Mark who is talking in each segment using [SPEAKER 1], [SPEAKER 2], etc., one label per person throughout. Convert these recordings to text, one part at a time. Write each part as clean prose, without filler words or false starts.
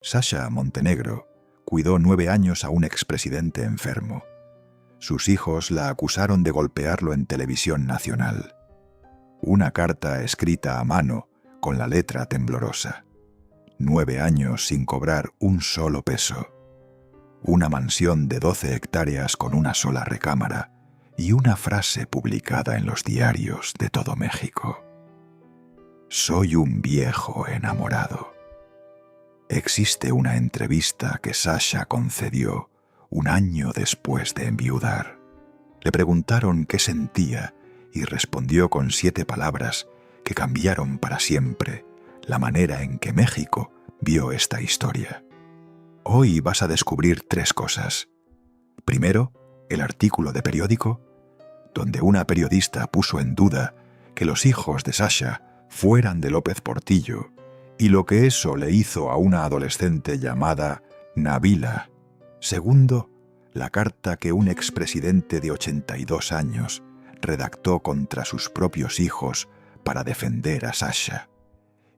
[SPEAKER 1] Sasha Montenegro cuidó 9 años a un expresidente enfermo. Sus hijos la acusaron de golpearlo en televisión nacional. Una carta escrita a mano con la letra temblorosa. 9 años sin cobrar un solo peso. Una mansión de 12 hectáreas con una sola recámara y una frase publicada en los diarios de todo México. Soy un viejo enamorado. Existe una entrevista que Sasha concedió 1 año después de enviudar. Le preguntaron qué sentía y respondió con 7 palabras que cambiaron para siempre la manera en que México vio esta historia. Hoy vas a descubrir 3 cosas. Primero, el artículo de periódico, donde una periodista puso en duda que los hijos de Sasha fueran de López Portillo y lo que eso le hizo a una adolescente llamada Nabila. Segundo, la carta que un expresidente de 82 años redactó contra sus propios hijos para defender a Sasha.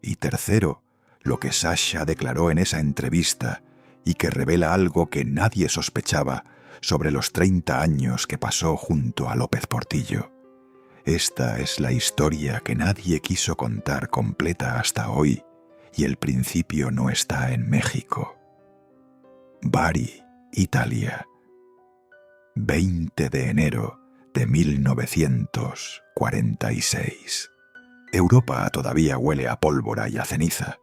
[SPEAKER 1] Y tercero, lo que Sasha declaró en esa entrevista y que revela algo que nadie sospechaba sobre los 30 años que pasó junto a López Portillo. Esta es la historia que nadie quiso contar completa hasta hoy, y el principio no está en México. Bari, Italia. 20 de enero de 1946. Europa todavía huele a pólvora y a ceniza.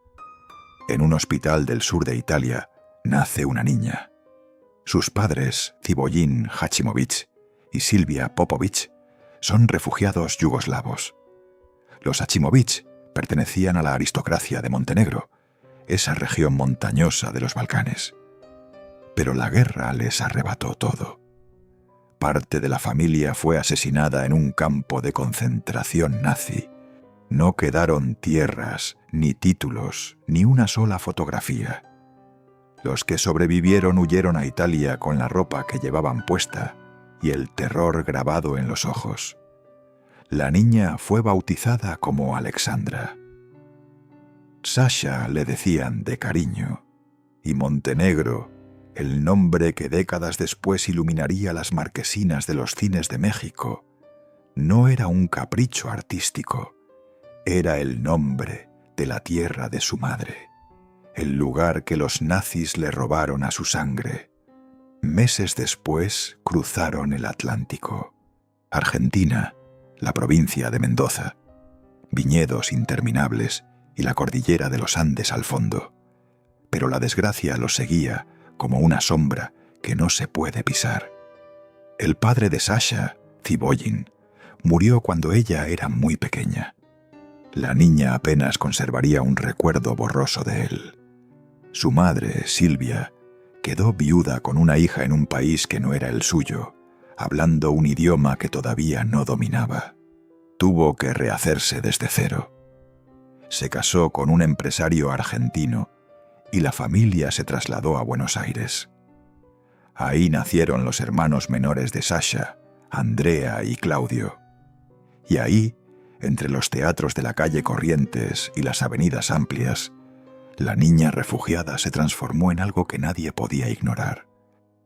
[SPEAKER 1] En un hospital del sur de Italia nace una niña. Sus padres, Cibojin Hachimović y Silvia Popović, son refugiados yugoslavos. Los Hachimović pertenecían a la aristocracia de Montenegro, esa región montañosa de los Balcanes. Pero la guerra les arrebató todo. Parte de la familia fue asesinada en un campo de concentración nazi. No quedaron tierras, ni títulos, ni una sola fotografía. Los que sobrevivieron huyeron a Italia con la ropa que llevaban puesta y el terror grabado en los ojos. La niña fue bautizada como Alexandra. Sasha le decían de cariño, y Montenegro, el nombre que décadas después iluminaría las marquesinas de los cines de México, no era un capricho artístico, era el nombre de la tierra de su madre, el lugar que los nazis le robaron a su sangre. Meses después cruzaron el Atlántico. Argentina, la provincia de Mendoza, viñedos interminables y la cordillera de los Andes al fondo. Pero la desgracia los seguía como una sombra que no se puede pisar. El padre de Sasha, Cibojin, murió cuando ella era muy pequeña. La niña apenas conservaría un recuerdo borroso de él. Su madre, Silvia, quedó viuda con una hija en un país que no era el suyo, hablando un idioma que todavía no dominaba. Tuvo que rehacerse desde cero. Se casó con un empresario argentino y la familia se trasladó a Buenos Aires. Ahí nacieron los hermanos menores de Sasha, Andrea y Claudio. Y ahí, entre los teatros de la calle Corrientes y las avenidas amplias, la niña refugiada se transformó en algo que nadie podía ignorar.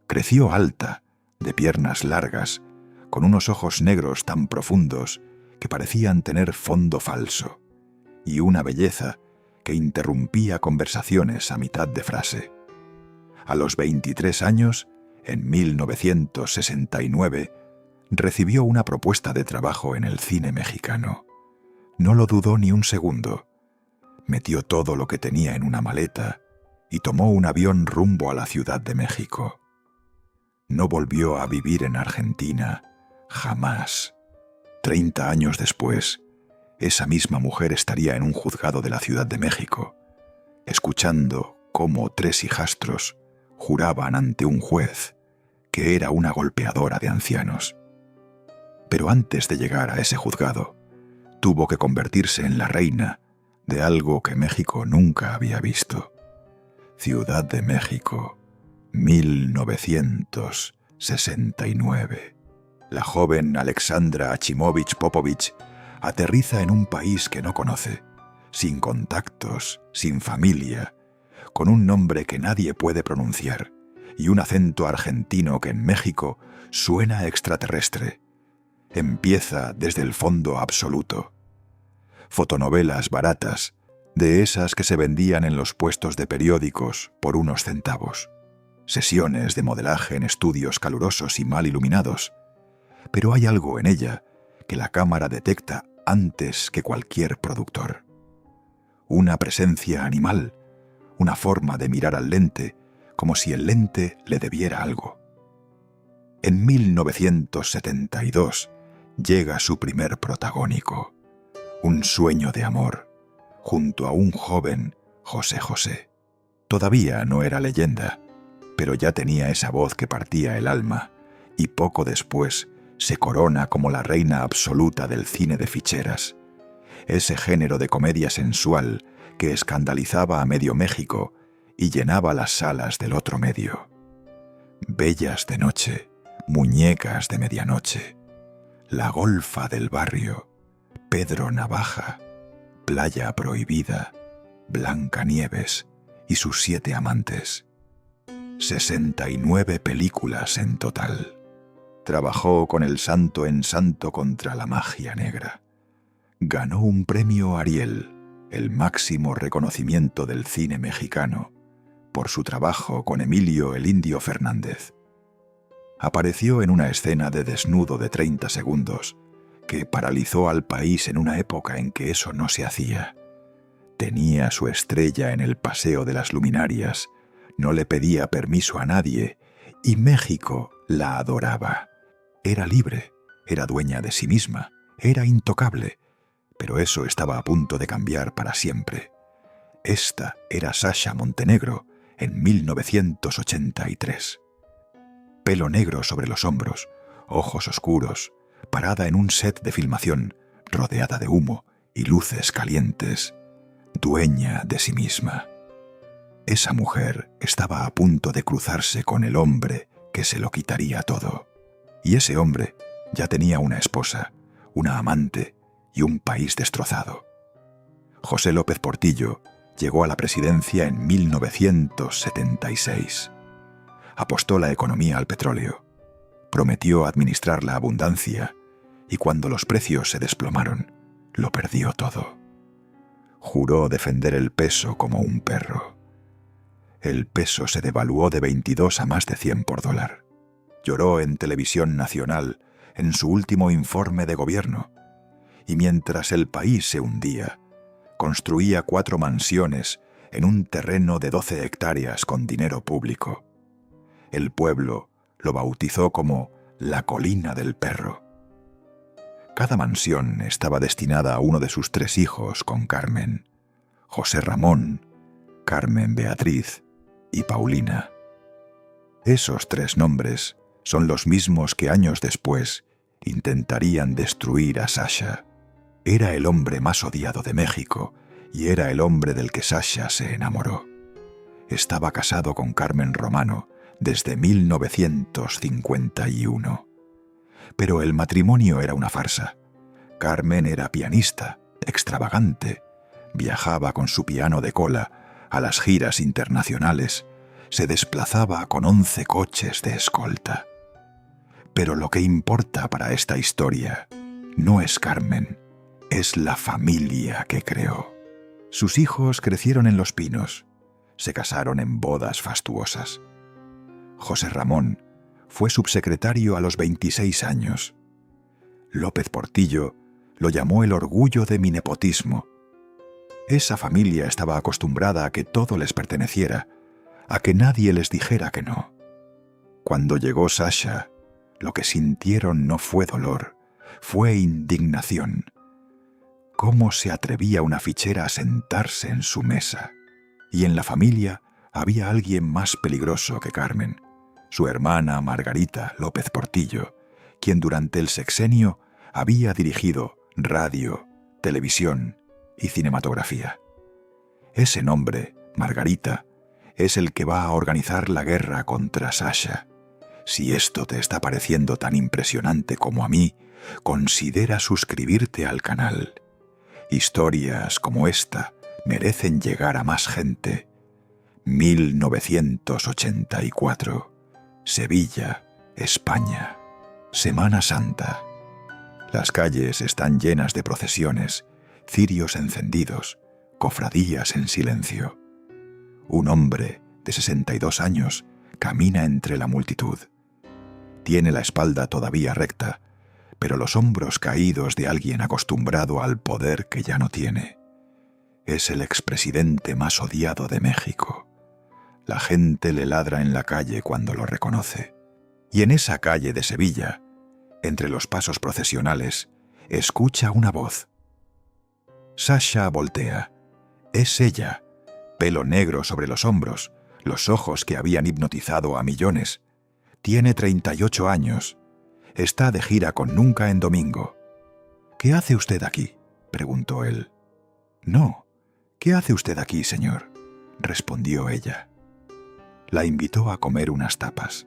[SPEAKER 1] Creció alta, de piernas largas, con unos ojos negros tan profundos que parecían tener fondo falso, y una belleza que interrumpía conversaciones a mitad de frase. A los 23 años, en 1969, recibió una propuesta de trabajo en el cine mexicano. No lo dudó ni un segundo. Metió todo lo que tenía en una maleta y tomó un avión rumbo a la Ciudad de México. No volvió a vivir en Argentina, jamás. 30 años después, esa misma mujer estaría en un juzgado de la Ciudad de México, escuchando cómo 3 hijastros juraban ante un juez que era una golpeadora de ancianos. Pero antes de llegar a ese juzgado, tuvo que convertirse en la reina de algo que México nunca había visto. Ciudad de México, 1969. La joven Alexandra Hachimović Popović aterriza en un país que no conoce, sin contactos, sin familia, con un nombre que nadie puede pronunciar y un acento argentino que en México suena extraterrestre. Empieza desde el fondo absoluto. Fotonovelas baratas, de esas que se vendían en los puestos de periódicos por unos centavos. Sesiones de modelaje en estudios calurosos y mal iluminados. Pero hay algo en ella que la cámara detecta antes que cualquier productor. Una presencia animal, una forma de mirar al lente, como si el lente le debiera algo. En 1972 llega su primer protagónico, Un sueño de amor, junto a un joven José José. Todavía no era leyenda, pero ya tenía esa voz que partía el alma, y poco después se corona como la reina absoluta del cine de ficheras, ese género de comedia sensual que escandalizaba a medio México y llenaba las salas del otro medio. Bellas de noche, muñecas de medianoche, La golfa del barrio, Pedro Navaja, Playa prohibida, Blancanieves y sus 7 amantes. 69 películas en total. Trabajó con el Santo en Santo contra la magia negra. Ganó un premio Ariel, el máximo reconocimiento del cine mexicano, por su trabajo con Emilio el Indio Fernández. Apareció en una escena de desnudo de 30 segundos que paralizó al país en una época en que eso no se hacía. Tenía su estrella en el Paseo de las Luminarias, no le pedía permiso a nadie y México la adoraba. Era libre, era dueña de sí misma, era intocable, pero eso estaba a punto de cambiar para siempre. Esta era Sasha Montenegro en 1983. Pelo negro sobre los hombros, ojos oscuros, parada en un set de filmación, rodeada de humo y luces calientes, dueña de sí misma. Esa mujer estaba a punto de cruzarse con el hombre que se lo quitaría todo. Y ese hombre ya tenía una esposa, una amante y un país destrozado. José López Portillo llegó a la presidencia en 1976. Apostó la economía al petróleo, prometió administrar la abundancia y cuando los precios se desplomaron, lo perdió todo. Juró defender el peso como un perro. El peso se devaluó de 22 a más de 100 por dólar. Lloró en televisión nacional en su último informe de gobierno y mientras el país se hundía, construía 4 mansiones en un terreno de 12 hectáreas con dinero público. El pueblo lo bautizó como la Colina del Perro. Cada mansión estaba destinada a uno de sus 3 hijos con Carmen, José Ramón, Carmen Beatriz y Paulina. Esos 3 nombres son los mismos que años después intentarían destruir a Sasha. Era el hombre más odiado de México y era el hombre del que Sasha se enamoró. Estaba casado con Carmen Romano desde 1951. Pero el matrimonio era una farsa. Carmen era pianista, extravagante, viajaba con su piano de cola a las giras internacionales, se desplazaba con 11 coches de escolta. Pero lo que importa para esta historia no es Carmen, es la familia que creó. Sus hijos crecieron en Los Pinos, se casaron en bodas fastuosas. José Ramón fue subsecretario a los 26 años. López Portillo lo llamó el orgullo de mi nepotismo. Esa familia estaba acostumbrada a que todo les perteneciera, a que nadie les dijera que no. Cuando llegó Sasha, lo que sintieron no fue dolor, fue indignación. ¿Cómo se atrevía una fichera a sentarse en su mesa? Y en la familia había alguien más peligroso que Carmen, su hermana Margarita López Portillo, quien durante el sexenio había dirigido radio, televisión y cinematografía. Ese nombre, Margarita, es el que va a organizar la guerra contra Sasha. Si esto te está pareciendo tan impresionante como a mí, considera suscribirte al canal. Historias como esta merecen llegar a más gente. 1984. Sevilla, España. Semana Santa. Las calles están llenas de procesiones, cirios encendidos, cofradías en silencio. Un hombre de 62 años camina entre la multitud. Tiene la espalda todavía recta, pero los hombros caídos de alguien acostumbrado al poder que ya no tiene. Es el expresidente más odiado de México. La gente le ladra en la calle cuando lo reconoce. Y en esa calle de Sevilla, entre los pasos procesionales, escucha una voz. Sasha voltea. Es ella, pelo negro sobre los hombros, los ojos que habían hipnotizado a millones. Tiene 38 años. Está de gira con Nunca en Domingo. «¿Qué hace usted aquí?», preguntó él. «No, ¿qué hace usted aquí, señor?», respondió ella. La invitó a comer unas tapas.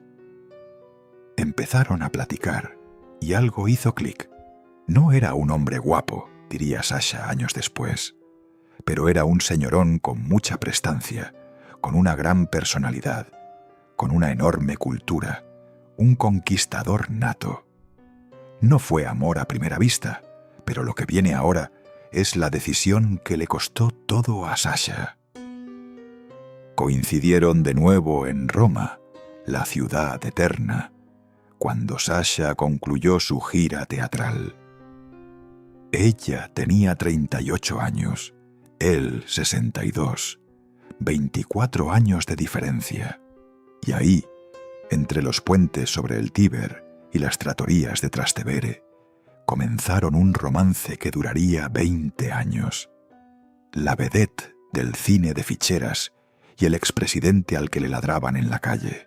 [SPEAKER 1] Empezaron a platicar y algo hizo clic. No era un hombre guapo, diría Sasha años después, pero era un señorón con mucha prestancia, con una gran personalidad, con una enorme cultura, un conquistador nato. No fue amor a primera vista, pero lo que viene ahora es la decisión que le costó todo a Sasha. Coincidieron de nuevo en Roma, la ciudad eterna, cuando Sasha concluyó su gira teatral. Ella tenía 38 años, él 62, 24 años de diferencia. Y ahí, entre los puentes sobre el Tíber y las tratorías de Trastevere, comenzaron un romance que duraría 20 años. La vedette del cine de ficheras y el expresidente al que le ladraban en la calle.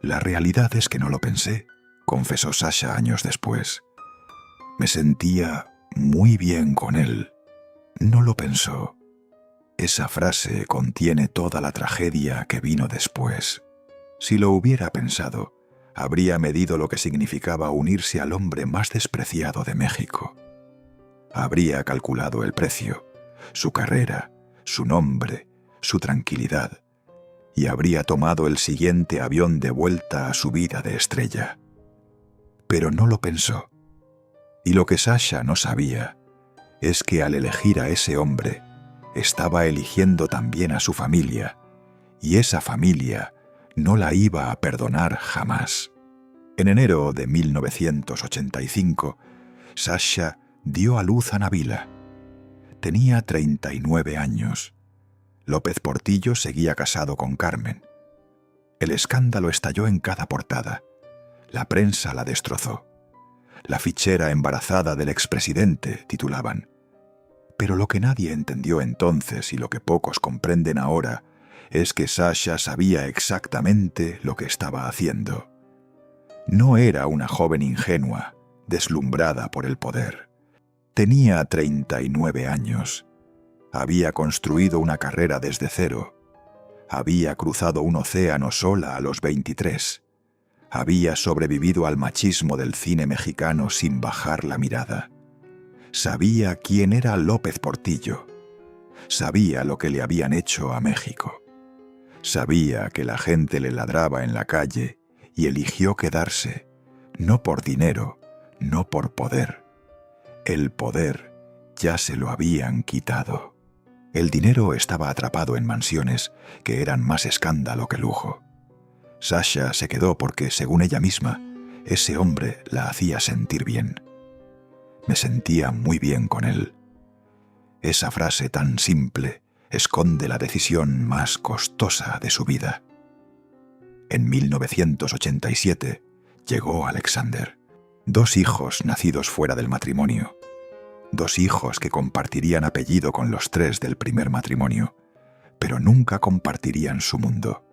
[SPEAKER 1] La realidad es que no lo pensé, confesó Sasha años después. Me sentía muy bien con él. No lo pensó. Esa frase contiene toda la tragedia que vino después. Si lo hubiera pensado, habría medido lo que significaba unirse al hombre más despreciado de México. Habría calculado el precio, su carrera, su nombre, su tranquilidad, y habría tomado el siguiente avión de vuelta a su vida de estrella. Pero no lo pensó. Y lo que Sasha no sabía es que al elegir a ese hombre, estaba eligiendo también a su familia, y esa familia no la iba a perdonar jamás. En enero de 1985, Sasha dio a luz a Nabila. Tenía 39 años. López Portillo seguía casado con Carmen. El escándalo estalló en cada portada. La prensa la destrozó. La fichera embarazada del expresidente, titulaban. Pero lo que nadie entendió entonces y lo que pocos comprenden ahora es que Sasha sabía exactamente lo que estaba haciendo. No era una joven ingenua, deslumbrada por el poder. Tenía 39 años. Había construido una carrera desde cero. Había cruzado un océano sola a los 23. Había sobrevivido al machismo del cine mexicano sin bajar la mirada. Sabía quién era López Portillo. Sabía lo que le habían hecho a México. Sabía que la gente le ladraba en la calle y eligió quedarse, no por dinero, no por poder. El poder ya se lo habían quitado. El dinero estaba atrapado en mansiones que eran más escándalo que lujo. Sasha se quedó porque, según ella misma, ese hombre la hacía sentir bien. Me sentía muy bien con él. Esa frase tan simple esconde la decisión más costosa de su vida. En 1987 llegó Alexander. 2 hijos nacidos fuera del matrimonio. 2 hijos que compartirían apellido con los 3 del primer matrimonio, pero nunca compartirían su mundo.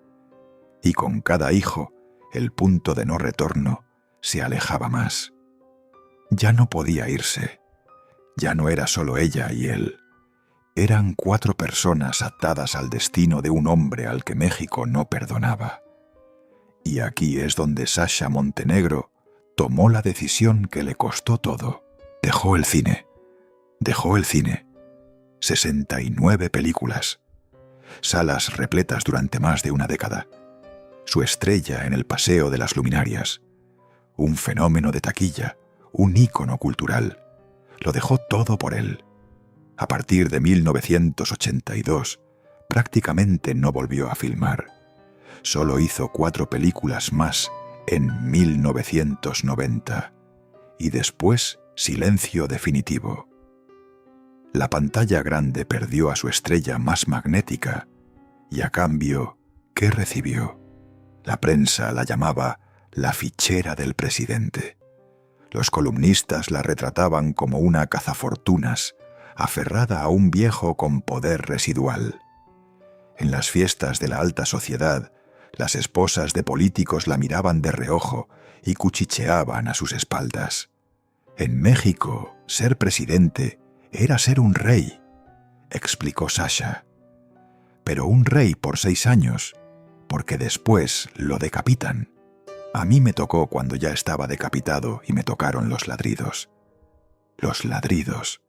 [SPEAKER 1] Y con cada hijo, el punto de no retorno se alejaba más. Ya no podía irse. Ya no era solo ella y él. Eran 4 personas atadas al destino de un hombre al que México no perdonaba. Y aquí es donde Sasha Montenegro tomó la decisión que le costó todo. Dejó el cine. 69 películas. salas repletas durante más de una década, su estrella en el Paseo de las Luminarias, un fenómeno de taquilla, un ícono cultural. Lo dejó todo por él. A partir de 1982, prácticamente no volvió a filmar. Solo hizo 4 películas más en 1990 y después silencio definitivo. La pantalla grande perdió a su estrella más magnética y a cambio, ¿qué recibió? La prensa la llamaba la fichera del presidente. Los columnistas la retrataban como una cazafortunas aferrada a un viejo con poder residual. En las fiestas de la alta sociedad, las esposas de políticos la miraban de reojo y cuchicheaban a sus espaldas. En México, ser presidente era ser un rey, explicó Sasha. Pero un rey por 6 años, porque después lo decapitan. A mí me tocó cuando ya estaba decapitado y me tocaron los ladridos. Los ladridos.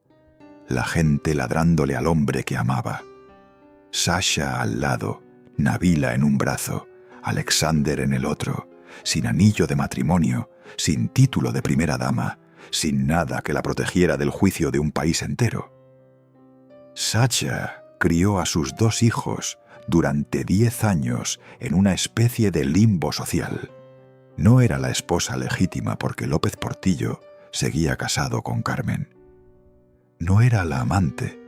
[SPEAKER 1] La gente ladrándole al hombre que amaba. Sasha al lado, Nabila en un brazo, Alexander en el otro, sin anillo de matrimonio, sin título de primera dama, sin nada que la protegiera del juicio de un país entero. Sasha crió a sus 2 hijos durante 10 años en una especie de limbo social. No era la esposa legítima porque López Portillo seguía casado con Carmen. No era la amante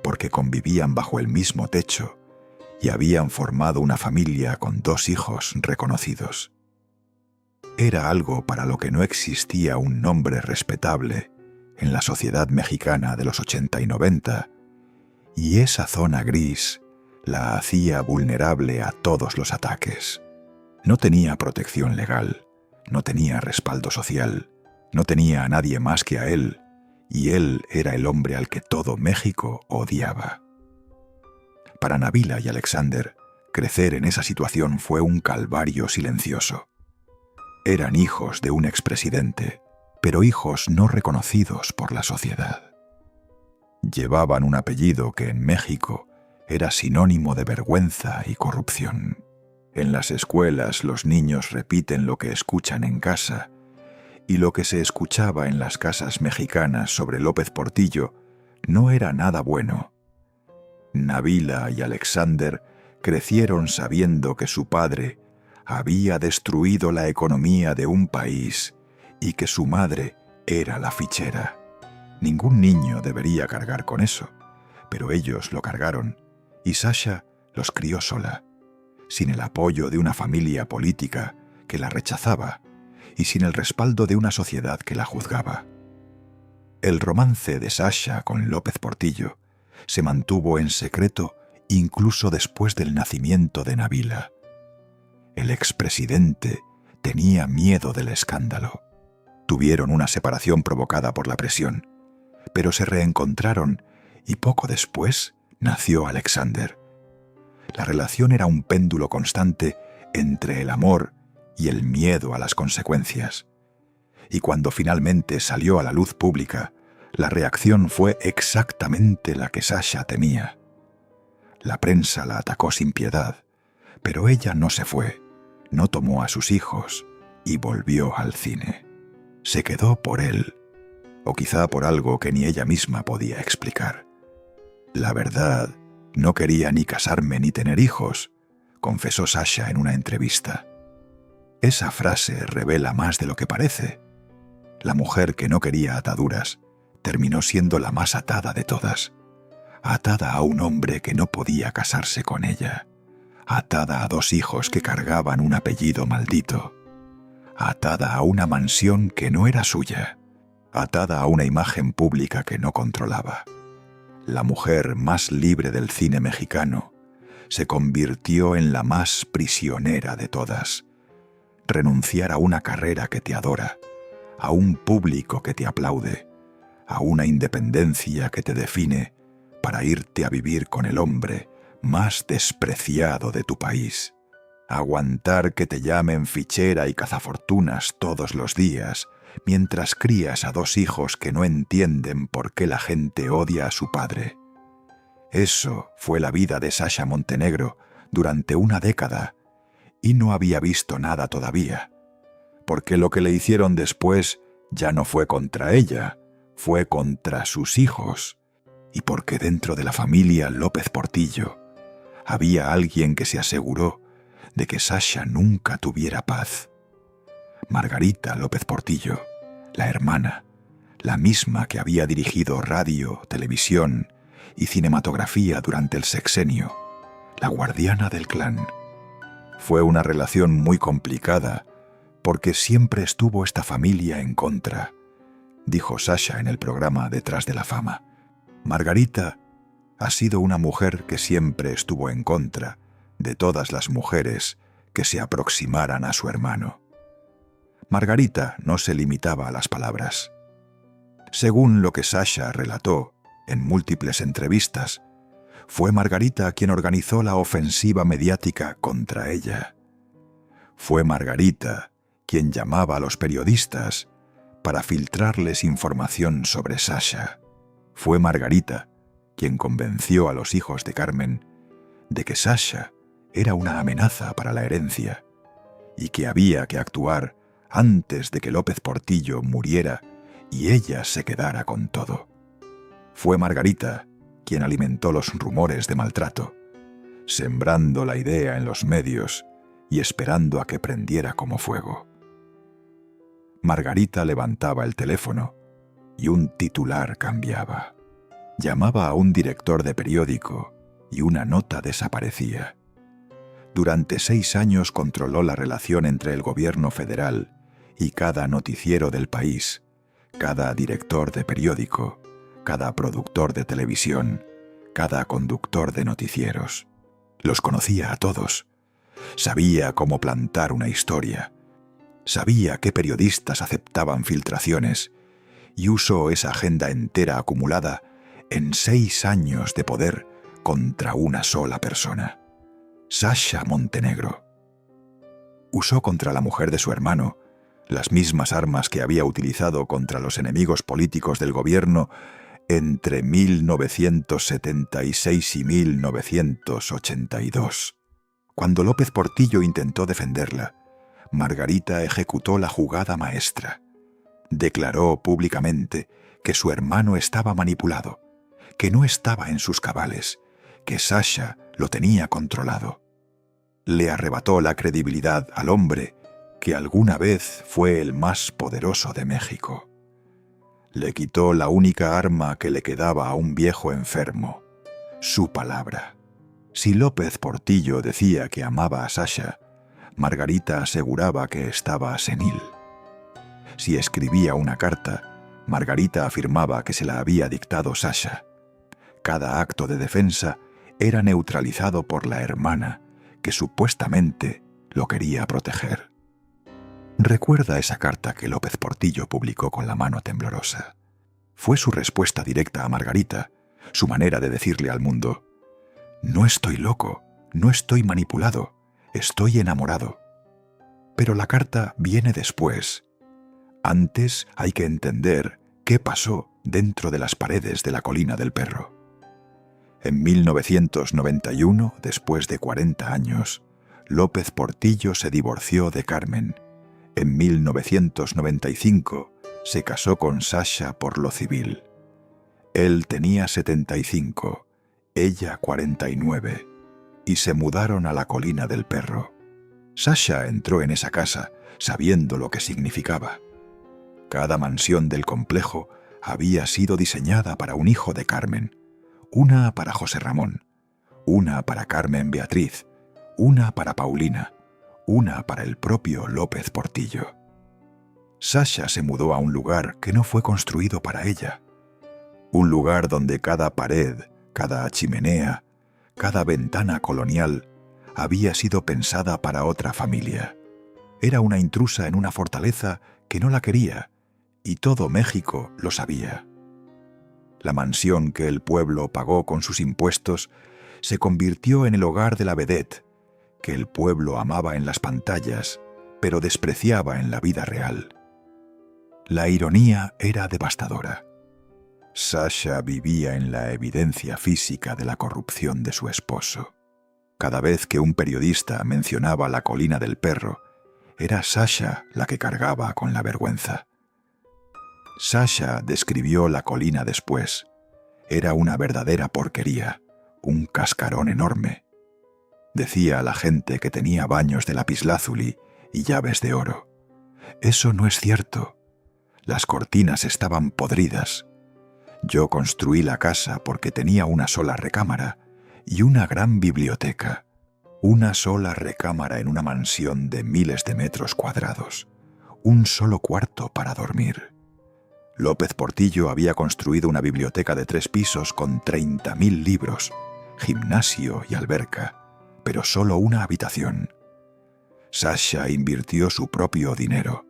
[SPEAKER 1] porque convivían bajo el mismo techo y habían formado una familia con 2 hijos reconocidos. Era algo para lo que no existía un nombre respetable en la sociedad mexicana de los 80 y 90, y esa zona gris la hacía vulnerable a todos los ataques. No tenía protección legal, no tenía respaldo social, no tenía a nadie más que a él, y él era el hombre al que todo México odiaba. Para Nabila y Alexander, crecer en esa situación fue un calvario silencioso. Eran hijos de un expresidente, pero hijos no reconocidos por la sociedad. Llevaban un apellido que en México era sinónimo de vergüenza y corrupción. En las escuelas los niños repiten lo que escuchan en casa, y lo que se escuchaba en las casas mexicanas sobre López Portillo no era nada bueno. Nabila y Alexander crecieron sabiendo que su padre había destruido la economía de un país y que su madre era la fichera. Ningún niño debería cargar con eso, pero ellos lo cargaron y Sasha los crió sola, sin el apoyo de una familia política que la rechazaba y sin el respaldo de una sociedad que la juzgaba. El romance de Sasha con López Portillo se mantuvo en secreto incluso después del nacimiento de Nabila. El expresidente tenía miedo del escándalo. Tuvieron una separación provocada por la presión, pero se reencontraron y poco después nació Alexander. La relación era un péndulo constante entre el amor y el miedo a las consecuencias. Y cuando finalmente salió a la luz pública, la reacción fue exactamente la que Sasha temía. La prensa la atacó sin piedad, pero ella no se fue, no tomó a sus hijos y volvió al cine. Se quedó por él, o quizá por algo que ni ella misma podía explicar. La verdad, no quería ni casarme ni tener hijos, confesó Sasha en una entrevista. Esa frase revela más de lo que parece. La mujer que no quería ataduras terminó siendo la más atada de todas, atada a un hombre que no podía casarse con ella, atada a 2 hijos que cargaban un apellido maldito, atada a una mansión que no era suya, atada a una imagen pública que no controlaba. La mujer más libre del cine mexicano se convirtió en la más prisionera de todas. Renunciar a una carrera que te adora, a un público que te aplaude, a una independencia que te define, para irte a vivir con el hombre más despreciado de tu país. Aguantar que te llamen fichera y cazafortunas todos los días, mientras crías a 2 hijos que no entienden por qué la gente odia a su padre. Eso fue la vida de Sasha Montenegro durante una década y no había visto nada todavía, porque lo que le hicieron después ya no fue contra ella, fue contra sus hijos, y porque dentro de la familia López Portillo había alguien que se aseguró de que Sasha nunca tuviera paz. Margarita López Portillo, la hermana, la misma que había dirigido radio, televisión y cinematografía durante el sexenio, la guardiana del clan. Fue una relación muy complicada porque siempre estuvo esta familia en contra, dijo Sasha en el programa Detrás de la Fama. Margarita ha sido una mujer que siempre estuvo en contra de todas las mujeres que se aproximaran a su hermano. Margarita no se limitaba a las palabras. Según lo que Sasha relató en múltiples entrevistas, fue Margarita quien organizó la ofensiva mediática contra ella. Fue Margarita quien llamaba a los periodistas para filtrarles información sobre Sasha. Fue Margarita quien convenció a los hijos de Carmen de que Sasha era una amenaza para la herencia y que había que actuar antes de que López Portillo muriera y ella se quedara con todo. Fue Margarita quien alimentó los rumores de maltrato, sembrando la idea en los medios y esperando a que prendiera como fuego. Margarita levantaba el teléfono y un titular cambiaba. Llamaba a un director de periódico y una nota desaparecía. Durante 6 años controló la relación entre el gobierno federal y cada noticiero del país, cada director de periódico, cada productor de televisión, cada conductor de noticieros. Los conocía a todos. Sabía cómo plantar una historia. Sabía qué periodistas aceptaban filtraciones y usó esa agenda entera acumulada en 6 años de poder contra una sola persona. Sasha Montenegro. Usó contra la mujer de su hermano las mismas armas que había utilizado contra los enemigos políticos del gobierno entre 1976 y 1982. Cuando López Portillo intentó defenderla, Margarita ejecutó la jugada maestra. Declaró públicamente que su hermano estaba manipulado, que no estaba en sus cabales, que Sasha lo tenía controlado. Le arrebató la credibilidad al hombre que alguna vez fue el más poderoso de México. Le quitó la única arma que le quedaba a un viejo enfermo, su palabra. Si López Portillo decía que amaba a Sasha, Margarita aseguraba que estaba senil. Si escribía una carta, Margarita afirmaba que se la había dictado Sasha. Cada acto de defensa era neutralizado por la hermana, que supuestamente lo quería proteger. Recuerda esa carta que López Portillo publicó con la mano temblorosa. Fue su respuesta directa a Margarita, su manera de decirle al mundo: «No estoy loco, no estoy manipulado, estoy enamorado». Pero la carta viene después. Antes hay que entender qué pasó dentro de las paredes de la Colina del Perro. En 1991, después de 40 años, López Portillo se divorció de Carmen. En 1995 se casó con Sasha por lo civil. Él tenía 75, ella 49, y se mudaron a la Colina del Perro. Sasha entró en esa casa sabiendo lo que significaba. Cada mansión del complejo había sido diseñada para un hijo de Carmen, una para José Ramón, una para Carmen Beatriz, una para Paulina, una para el propio López Portillo. Sasha se mudó a un lugar que no fue construido para ella, un lugar donde cada pared, cada chimenea, cada ventana colonial había sido pensada para otra familia. Era una intrusa en una fortaleza que no la quería, y todo México lo sabía. La mansión que el pueblo pagó con sus impuestos se convirtió en el hogar de la vedette, que el pueblo amaba en las pantallas, pero despreciaba en la vida real. La ironía era devastadora. Sasha vivía en la evidencia física de la corrupción de su esposo. Cada vez que un periodista mencionaba la colina del perro, era Sasha la que cargaba con la vergüenza. Sasha describió la colina después. Era una verdadera porquería, un cascarón enorme. Decía a la gente que tenía baños de lapislázuli y llaves de oro. Eso no es cierto. Las cortinas estaban podridas. Yo construí la casa porque tenía una sola recámara y una gran biblioteca. Una sola recámara en una mansión de miles de metros cuadrados. Un solo cuarto para dormir. López Portillo había construido una biblioteca de 3 pisos con 30.000 libros, gimnasio y alberca, pero solo una habitación. Sasha invirtió su propio dinero,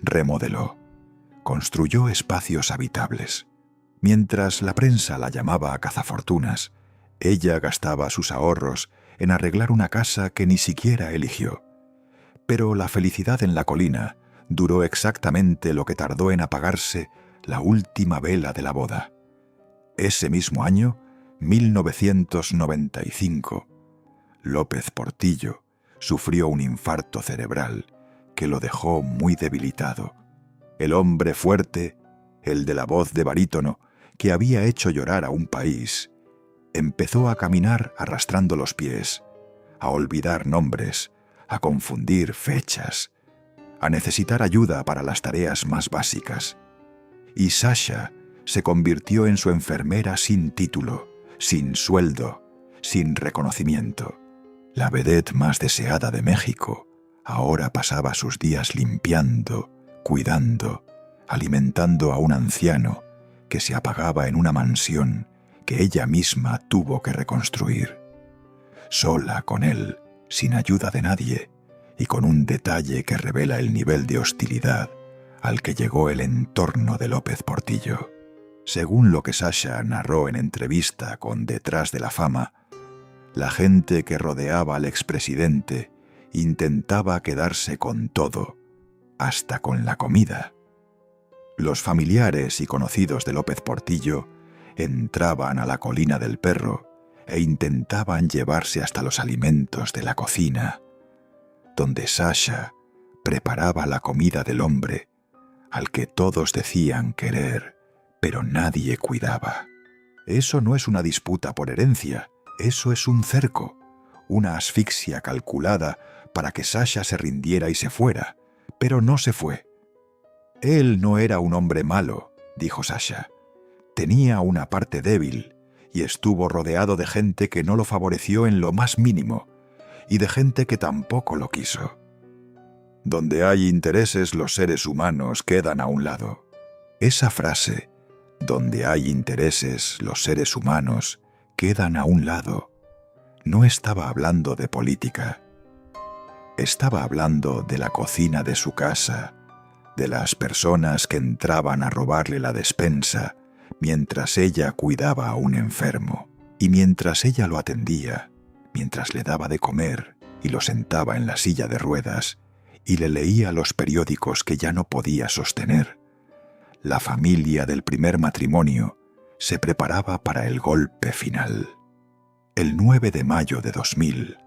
[SPEAKER 1] remodeló, construyó espacios habitables. Mientras la prensa la llamaba cazafortunas, ella gastaba sus ahorros en arreglar una casa que ni siquiera eligió. Pero la felicidad en la colina duró exactamente lo que tardó en apagarse la última vela de la boda. Ese mismo año, 1995, López Portillo sufrió un infarto cerebral que lo dejó muy debilitado. El hombre fuerte, el de la voz de barítono, que había hecho llorar a un país, empezó a caminar arrastrando los pies, a olvidar nombres, a confundir fechas, a necesitar ayuda para las tareas más básicas. Y Sasha se convirtió en su enfermera sin título, sin sueldo, sin reconocimiento. La vedette más deseada de México ahora pasaba sus días limpiando, cuidando, alimentando a un anciano que se apagaba en una mansión que ella misma tuvo que reconstruir. Sola con él, sin ayuda de nadie, y con un detalle que revela el nivel de hostilidad al que llegó el entorno de López Portillo. Según lo que Sasha narró en entrevista con Detrás de la Fama, la gente que rodeaba al expresidente intentaba quedarse con todo, hasta con la comida. Los familiares y conocidos de López Portillo entraban a la colina del perro e intentaban llevarse hasta los alimentos de la cocina, donde Sasha preparaba la comida del hombre al que todos decían querer, pero nadie cuidaba. Eso no es una disputa por herencia, eso es un cerco, una asfixia calculada para que Sasha se rindiera y se fuera, pero no se fue. Él no era un hombre malo, dijo Sasha. Tenía una parte débil y estuvo rodeado de gente que no lo favoreció en lo más mínimo y de gente que tampoco lo quiso. Donde hay intereses, los seres humanos quedan a un lado. Esa frase, donde hay intereses, los seres humanos quedan a un lado, no estaba hablando de política. Estaba hablando de la cocina de su casa, de las personas que entraban a robarle la despensa mientras ella cuidaba a un enfermo, y mientras ella lo atendía, mientras le daba de comer y lo sentaba en la silla de ruedas y le leía los periódicos que ya no podía sostener. La familia del primer matrimonio se preparaba para el golpe final. El 9 de mayo de 2000,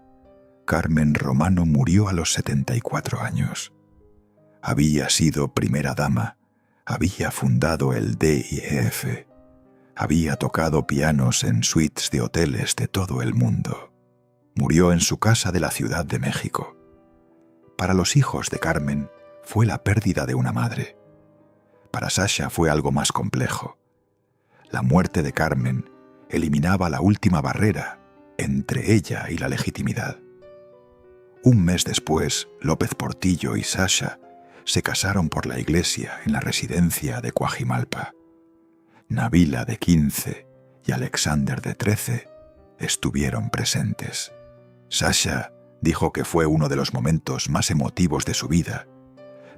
[SPEAKER 1] Carmen Romano murió a los 74 años. Había sido primera dama, había fundado el DIF, había tocado pianos en suites de hoteles de todo el mundo. Murió en su casa de la Ciudad de México. Para los hijos de Carmen fue la pérdida de una madre. Para Sasha fue algo más complejo. La muerte de Carmen eliminaba la última barrera entre ella y la legitimidad. Un mes después, López Portillo y Sasha se casaron por la iglesia en la residencia de Coajimalpa. Nabila, de 15, y Alexander, de 13, estuvieron presentes. Sasha dijo que fue uno de los momentos más emotivos de su vida,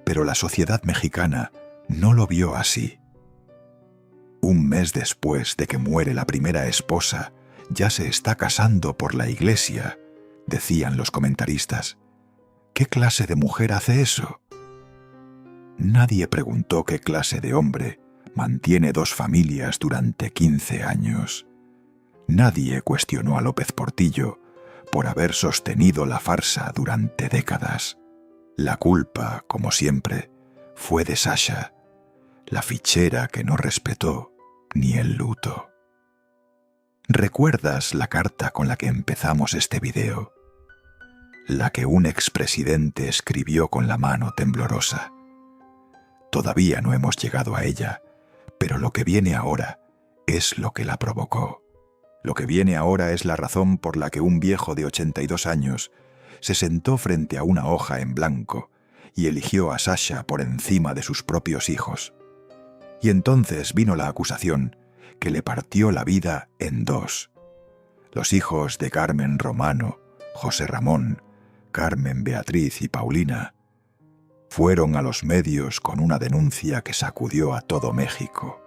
[SPEAKER 1] pero la sociedad mexicana no lo vio así. Un mes después de que muere la primera esposa, ya se está casando por la iglesia, decían los comentaristas. ¿Qué clase de mujer hace eso? Nadie preguntó qué clase de hombre mantiene 2 familias durante 15 años. Nadie cuestionó a López Portillo por haber sostenido la farsa durante décadas. La culpa, como siempre, fue de Sasha, la fichera que no respetó ni el luto. ¿Recuerdas la carta con la que empezamos este video? La que un expresidente escribió con la mano temblorosa. Todavía no hemos llegado a ella, pero lo que viene ahora es lo que la provocó. Lo que viene ahora es la razón por la que un viejo de 82 años se sentó frente a una hoja en blanco y eligió a Sasha por encima de sus propios hijos. Y entonces vino la acusación que le partió la vida en 2. Los hijos de Carmen Romano, José Ramón, Carmen Beatriz y Paulina fueron a los medios con una denuncia que sacudió a todo México.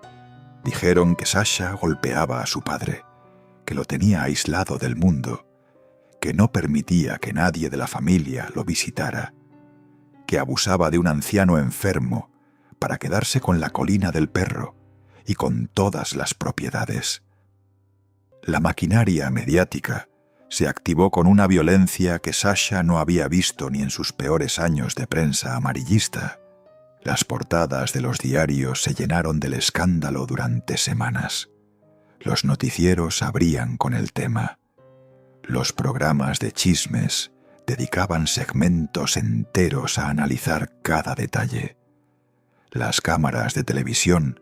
[SPEAKER 1] Dijeron que Sasha golpeaba a su padre, que lo tenía aislado del mundo, que no permitía que nadie de la familia lo visitara, que abusaba de un anciano enfermo para quedarse con la colina del perro y con todas las propiedades. La maquinaria mediática se activó con una violencia que Sasha no había visto ni en sus peores años de prensa amarillista. Las portadas de los diarios se llenaron del escándalo durante semanas. Los noticieros abrían con el tema. Los programas de chismes dedicaban segmentos enteros a analizar cada detalle. Las cámaras de televisión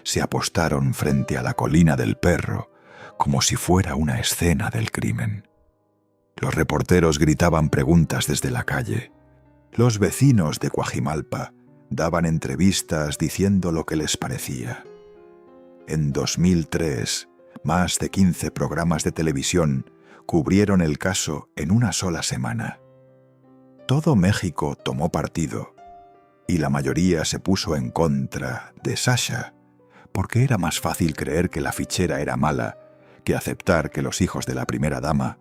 [SPEAKER 1] se apostaron frente a la colina del perro como si fuera una escena del crimen. Los reporteros gritaban preguntas desde la calle. Los vecinos de Coajimalpa daban entrevistas diciendo lo que les parecía. En 2003, más de 15 programas de televisión cubrieron el caso en una sola semana. Todo México tomó partido y la mayoría se puso en contra de Sasha, porque era más fácil creer que la fichera era mala que aceptar que los hijos de la primera dama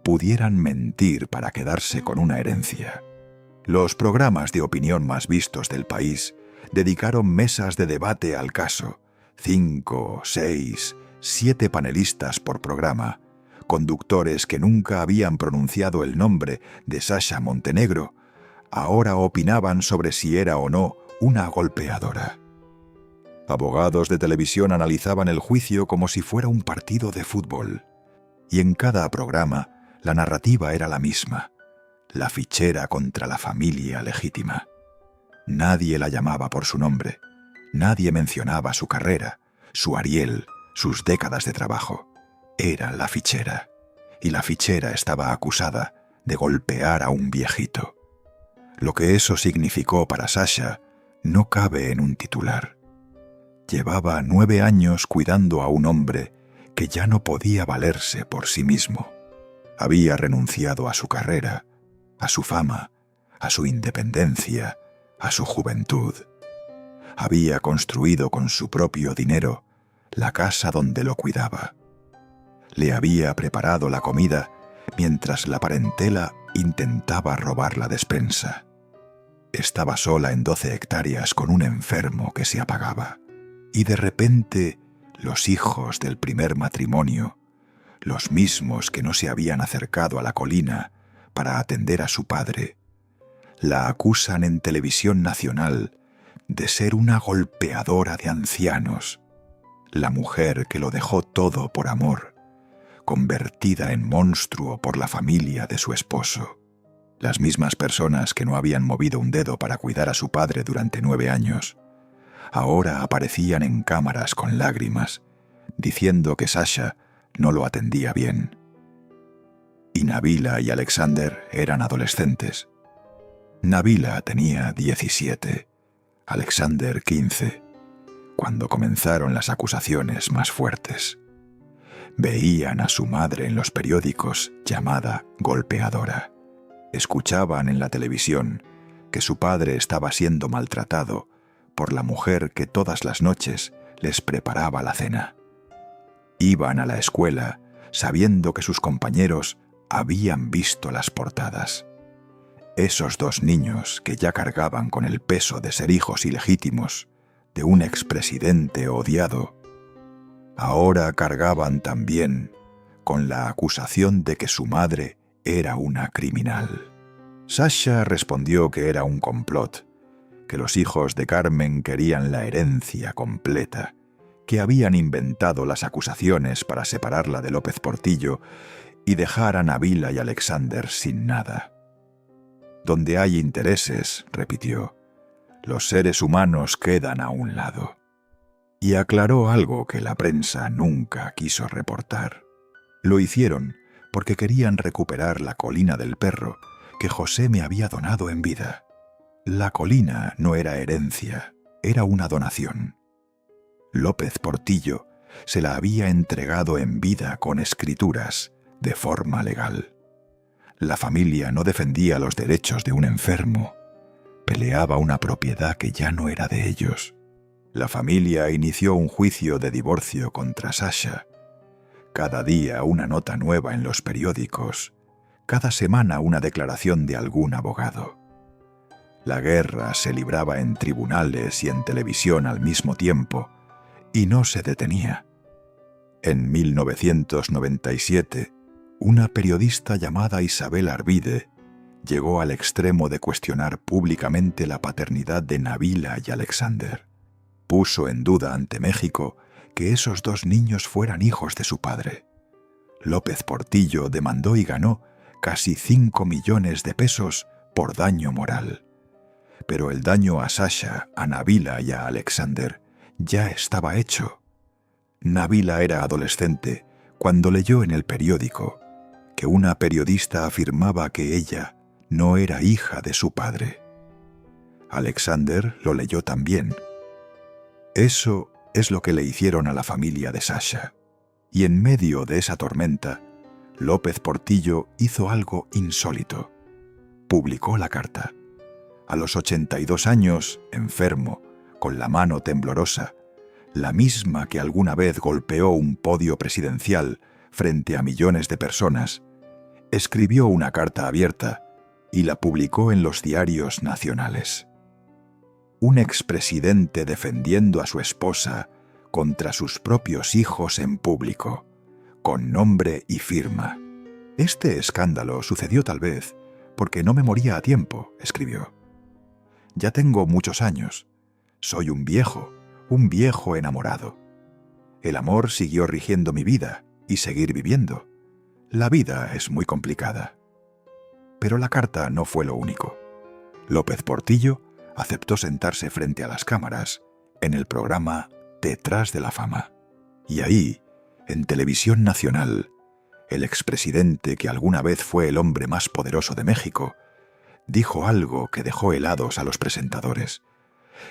[SPEAKER 1] pudieran mentir para quedarse con una herencia. Los programas de opinión más vistos del país dedicaron mesas de debate al caso, 5, 6, 7 panelistas por programa, conductores que nunca habían pronunciado el nombre de Sasha Montenegro, ahora opinaban sobre si era o no una golpeadora. Abogados de televisión analizaban el juicio como si fuera un partido de fútbol. Y en cada programa, la narrativa era la misma: la fichera contra la familia legítima. Nadie la llamaba por su nombre, nadie mencionaba su carrera, su Ariel, sus décadas de trabajo. Era la fichera, y la fichera estaba acusada de golpear a un viejito. Lo que eso significó para Sasha no cabe en un titular. Llevaba 9 años cuidando a un hombre que ya no podía valerse por sí mismo. Había renunciado a su carrera, a su fama, a su independencia, a su juventud. Había construido con su propio dinero la casa donde lo cuidaba. Le había preparado la comida mientras la parentela intentaba robar la despensa. Estaba sola en 12 hectáreas con un enfermo que se apagaba. Y de repente, los hijos del primer matrimonio, los mismos que no se habían acercado a la colina para atender a su padre, la acusan en televisión nacional de ser una golpeadora de ancianos, la mujer que lo dejó todo por amor, convertida en monstruo por la familia de su esposo. Las mismas personas que no habían movido un dedo para cuidar a su padre durante 9 años, ahora aparecían en cámaras con lágrimas, diciendo que Sasha no lo atendía bien. Y Nabila y Alexander eran adolescentes. Nabila tenía 17, Alexander 15, cuando comenzaron las acusaciones más fuertes. Veían a su madre en los periódicos llamada golpeadora. Escuchaban en la televisión que su padre estaba siendo maltratado por la mujer que todas las noches les preparaba la cena. Iban a la escuela sabiendo que sus compañeros habían visto las portadas. Esos 2 niños que ya cargaban con el peso de ser hijos ilegítimos de un expresidente odiado, ahora cargaban también con la acusación de que su madre era una criminal. Sasha respondió que era un complot, que los hijos de Carmen querían la herencia completa, que habían inventado las acusaciones para separarla de López Portillo y dejar a Nabila y Alexander sin nada. Donde hay intereses, repitió, los seres humanos quedan a un lado. Y aclaró algo que la prensa nunca quiso reportar. Lo hicieron porque querían recuperar la colina del perro que José me había donado en vida. La colina no era herencia, era una donación. López Portillo se la había entregado en vida con escrituras, de forma legal. La familia no defendía los derechos de un enfermo, peleaba una propiedad que ya no era de ellos. La familia inició un juicio de divorcio contra Sasha. Cada día una nota nueva en los periódicos, cada semana una declaración de algún abogado. La guerra se libraba en tribunales y en televisión al mismo tiempo, y no se detenía. En 1997, una periodista llamada Isabel Arvide llegó al extremo de cuestionar públicamente la paternidad de Nabila y Alexander. Puso en duda ante México que esos dos niños fueran hijos de su padre. López Portillo demandó y ganó casi 5 millones de pesos por daño moral. Pero el daño a Sasha, a Nabila y a Alexander ya estaba hecho. Nabila era adolescente cuando leyó en el periódico que una periodista afirmaba que ella no era hija de su padre. Alexander lo leyó también. Eso es lo que le hicieron a la familia de Sasha. Y en medio de esa tormenta, López Portillo hizo algo insólito. Publicó la carta. A los 82 años, enfermo, con la mano temblorosa, la misma que alguna vez golpeó un podio presidencial frente a millones de personas, escribió una carta abierta y la publicó en los diarios nacionales. Un expresidente defendiendo a su esposa contra sus propios hijos en público, con nombre y firma. Este escándalo sucedió tal vez porque no me moría a tiempo, escribió. Ya tengo muchos años. Soy un viejo enamorado. El amor siguió rigiendo mi vida y seguir viviendo. La vida es muy complicada. Pero la carta no fue lo único. López Portillo aceptó sentarse frente a las cámaras en el programa Detrás de la Fama. Y ahí, en televisión nacional, el expresidente que alguna vez fue el hombre más poderoso de México, dijo algo que dejó helados a los presentadores.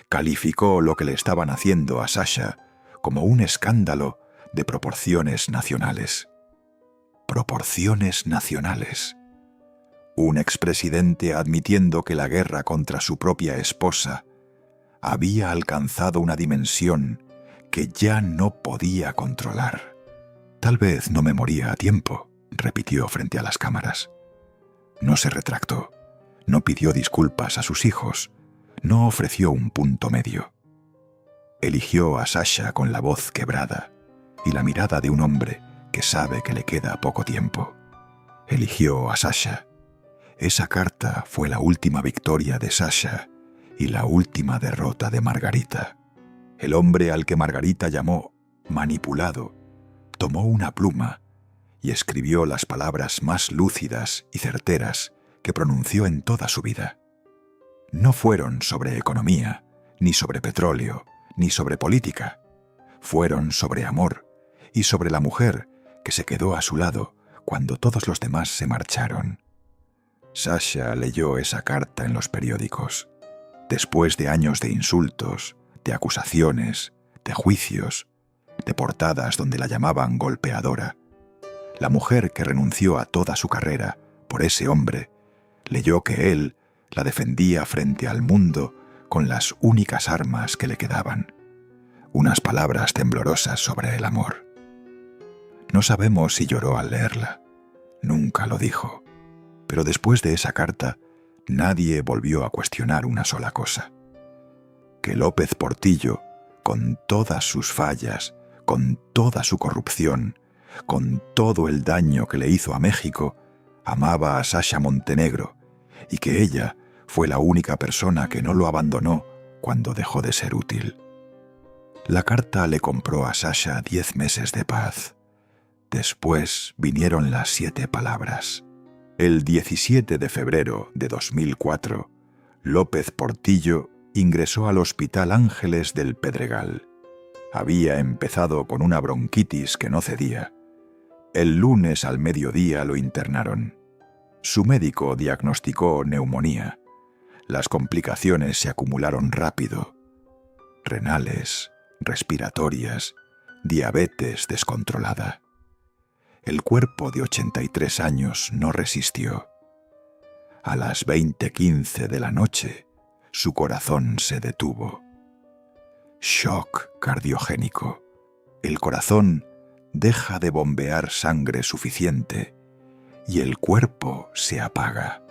[SPEAKER 1] Calificó lo que le estaban haciendo a Sasha como un escándalo de proporciones nacionales. Proporciones nacionales. Un expresidente admitiendo que la guerra contra su propia esposa había alcanzado una dimensión que ya no podía controlar. Tal vez no me moría a tiempo, repitió frente a las cámaras. No se retractó, no pidió disculpas a sus hijos, no ofreció un punto medio. Eligió a Sasha con la voz quebrada y la mirada de un hombre que sabe que le queda poco tiempo. Eligió a Sasha. Esa carta fue la última victoria de Sasha y la última derrota de Margarita. El hombre al que Margarita llamó manipulado tomó una pluma y escribió las palabras más lúcidas y certeras que pronunció en toda su vida. No fueron sobre economía, ni sobre petróleo, ni sobre política. Fueron sobre amor y sobre la mujer que se quedó a su lado cuando todos los demás se marcharon. Sasha leyó esa carta en los periódicos. Después de años de insultos, de acusaciones, de juicios, de portadas donde la llamaban golpeadora, la mujer que renunció a toda su carrera por ese hombre, leyó que él la defendía frente al mundo con las únicas armas que le quedaban, unas palabras temblorosas sobre el amor. No sabemos si lloró al leerla, nunca lo dijo, pero después de esa carta nadie volvió a cuestionar una sola cosa: que López Portillo con todas sus fallas, con toda su corrupción, con todo el daño que le hizo a México, amaba a Sasha Montenegro y que ella fue la única persona que no lo abandonó cuando dejó de ser útil. La carta le compró a Sasha 10 meses de paz. Después vinieron las 7 palabras. El 17 de febrero de 2004, López Portillo ingresó al Hospital Ángeles del Pedregal. Había empezado con una bronquitis que no cedía. El lunes al mediodía lo internaron. Su médico diagnosticó neumonía. Las complicaciones se acumularon rápido. Renales, respiratorias, diabetes descontrolada. El cuerpo de 83 años no resistió. A las 20:15 de la noche, su corazón se detuvo. Shock cardiogénico. El corazón deja de bombear sangre suficiente y el cuerpo se apaga.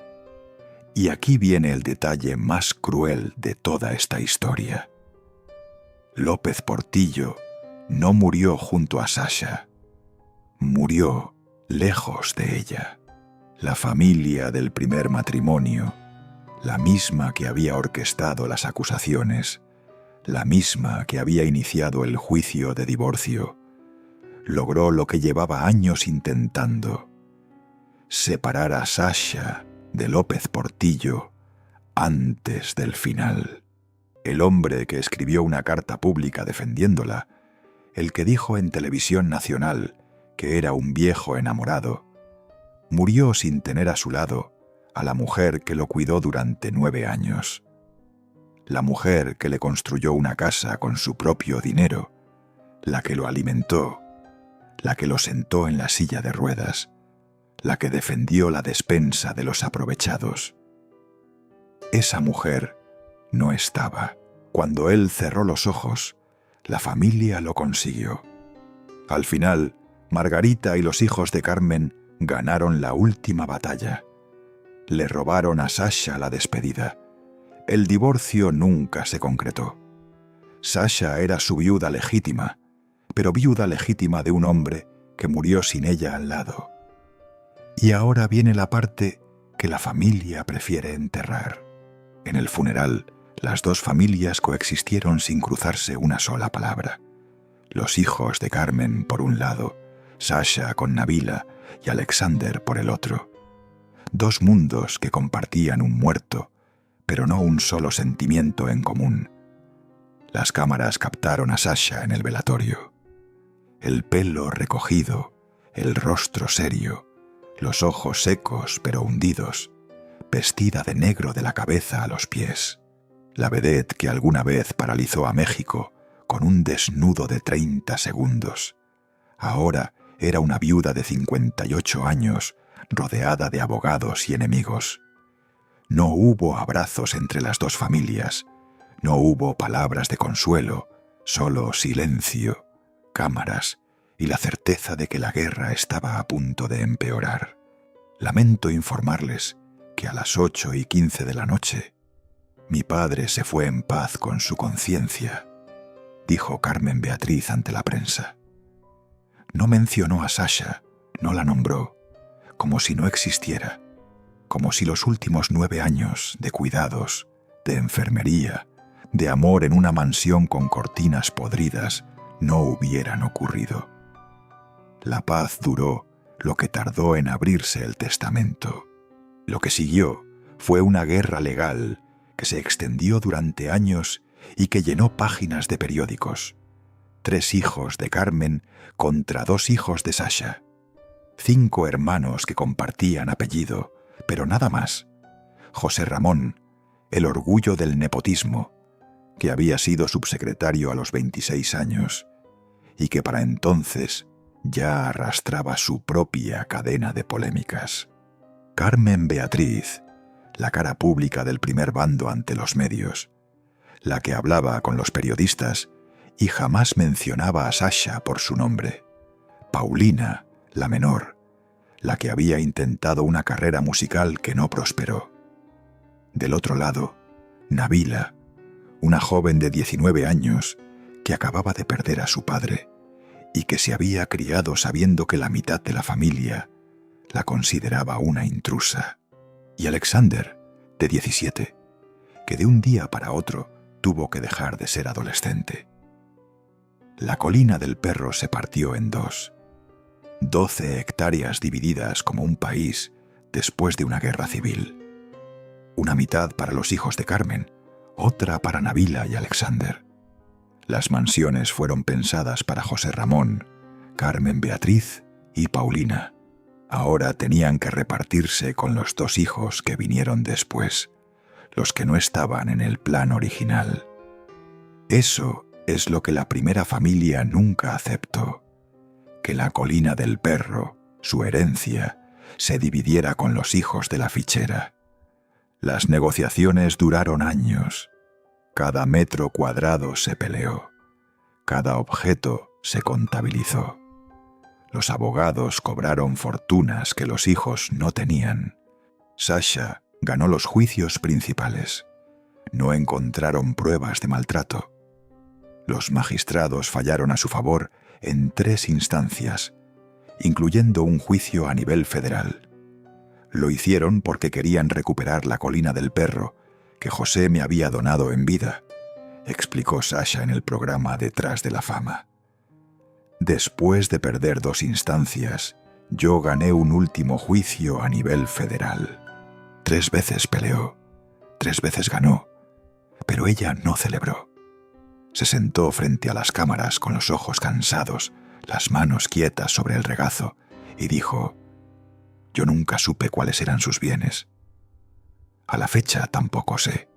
[SPEAKER 1] Y aquí viene el detalle más cruel de toda esta historia. López Portillo no murió junto a Sasha. Murió lejos de ella. La familia del primer matrimonio, la misma que había orquestado las acusaciones, la misma que había iniciado el juicio de divorcio, logró lo que llevaba años intentando: separar a Sasha de López Portillo antes del final. El hombre que escribió una carta pública defendiéndola, el que dijo en televisión nacional que era un viejo enamorado, murió sin tener a su lado a la mujer que lo cuidó durante 9 años. La mujer que le construyó una casa con su propio dinero, la que lo alimentó, la que lo sentó en la silla de ruedas, la que defendió la despensa de los aprovechados. Esa mujer no estaba. Cuando él cerró los ojos, la familia lo consiguió. Al final, Margarita y los hijos de Carmen ganaron la última batalla. Le robaron a Sasha la despedida. El divorcio nunca se concretó. Sasha era su viuda legítima, pero viuda legítima de un hombre que murió sin ella al lado. Y ahora viene la parte que la familia prefiere enterrar. En el funeral, las dos familias coexistieron sin cruzarse una sola palabra. Los hijos de Carmen por un lado, Sasha con Nabila y Alexander por el otro. Dos mundos que compartían un muerto, pero no un solo sentimiento en común. Las cámaras captaron a Sasha en el velatorio. El pelo recogido, el rostro serio, los ojos secos pero hundidos, vestida de negro de la cabeza a los pies. La vedette que alguna vez paralizó a México con un desnudo de 30 segundos. Ahora era una viuda de 58 años, rodeada de abogados y enemigos. No hubo abrazos entre las dos familias, no hubo palabras de consuelo, solo silencio, cámaras y la certeza de que la guerra estaba a punto de empeorar. Lamento informarles que a las 8:15 de la noche, mi padre se fue en paz con su conciencia, dijo Carmen Beatriz ante la prensa. No mencionó a Sasha, no la nombró, como si no existiera, como si los últimos 9 años de cuidados, de enfermería, de amor en una mansión con cortinas podridas no hubieran ocurrido. La paz duró lo que tardó en abrirse el testamento. Lo que siguió fue una guerra legal que se extendió durante años y que llenó páginas de periódicos. 3 hijos de Carmen contra 2 hijos de Sasha. 5 hermanos que compartían apellido, pero nada más. José Ramón, el orgullo del nepotismo, que había sido subsecretario a los 26 años y que para entonces ya arrastraba su propia cadena de polémicas. Carmen Beatriz, la cara pública del primer bando ante los medios, la que hablaba con los periodistas y jamás mencionaba a Sasha por su nombre. Paulina, la menor, la que había intentado una carrera musical que no prosperó. Del otro lado, Nabila, una joven de 19 años que acababa de perder a su padre y que se había criado sabiendo que la mitad de la familia la consideraba una intrusa. Y Alexander, de 17, que de un día para otro tuvo que dejar de ser adolescente. La colina del Perro se partió en dos. 12 hectáreas divididas como un país después de una guerra civil. Una mitad para los hijos de Carmen, otra para Nabila y Alexander. Las mansiones fueron pensadas para José Ramón, Carmen Beatriz y Paulina. Ahora tenían que repartirse con los 2 hijos que vinieron después, los que no estaban en el plan original. Eso es lo que la primera familia nunca aceptó, que la colina del Perro, su herencia, se dividiera con los hijos de la fichera. Las negociaciones duraron años. Cada metro cuadrado se peleó. Cada objeto se contabilizó. Los abogados cobraron fortunas que los hijos no tenían. Sasha ganó los juicios principales. No encontraron pruebas de maltrato. Los magistrados fallaron a su favor en 3 instancias, incluyendo un juicio a nivel federal. Lo hicieron porque querían recuperar la colina del Perro que José me había donado en vida, explicó Sasha en el programa Detrás de la Fama. Después de perder 2 instancias, yo gané un último juicio a nivel federal. 3 veces peleó, 3 veces ganó, pero ella no celebró. Se sentó frente a las cámaras con los ojos cansados, las manos quietas sobre el regazo, y dijo: «Yo nunca supe cuáles eran sus bienes. A la fecha tampoco sé.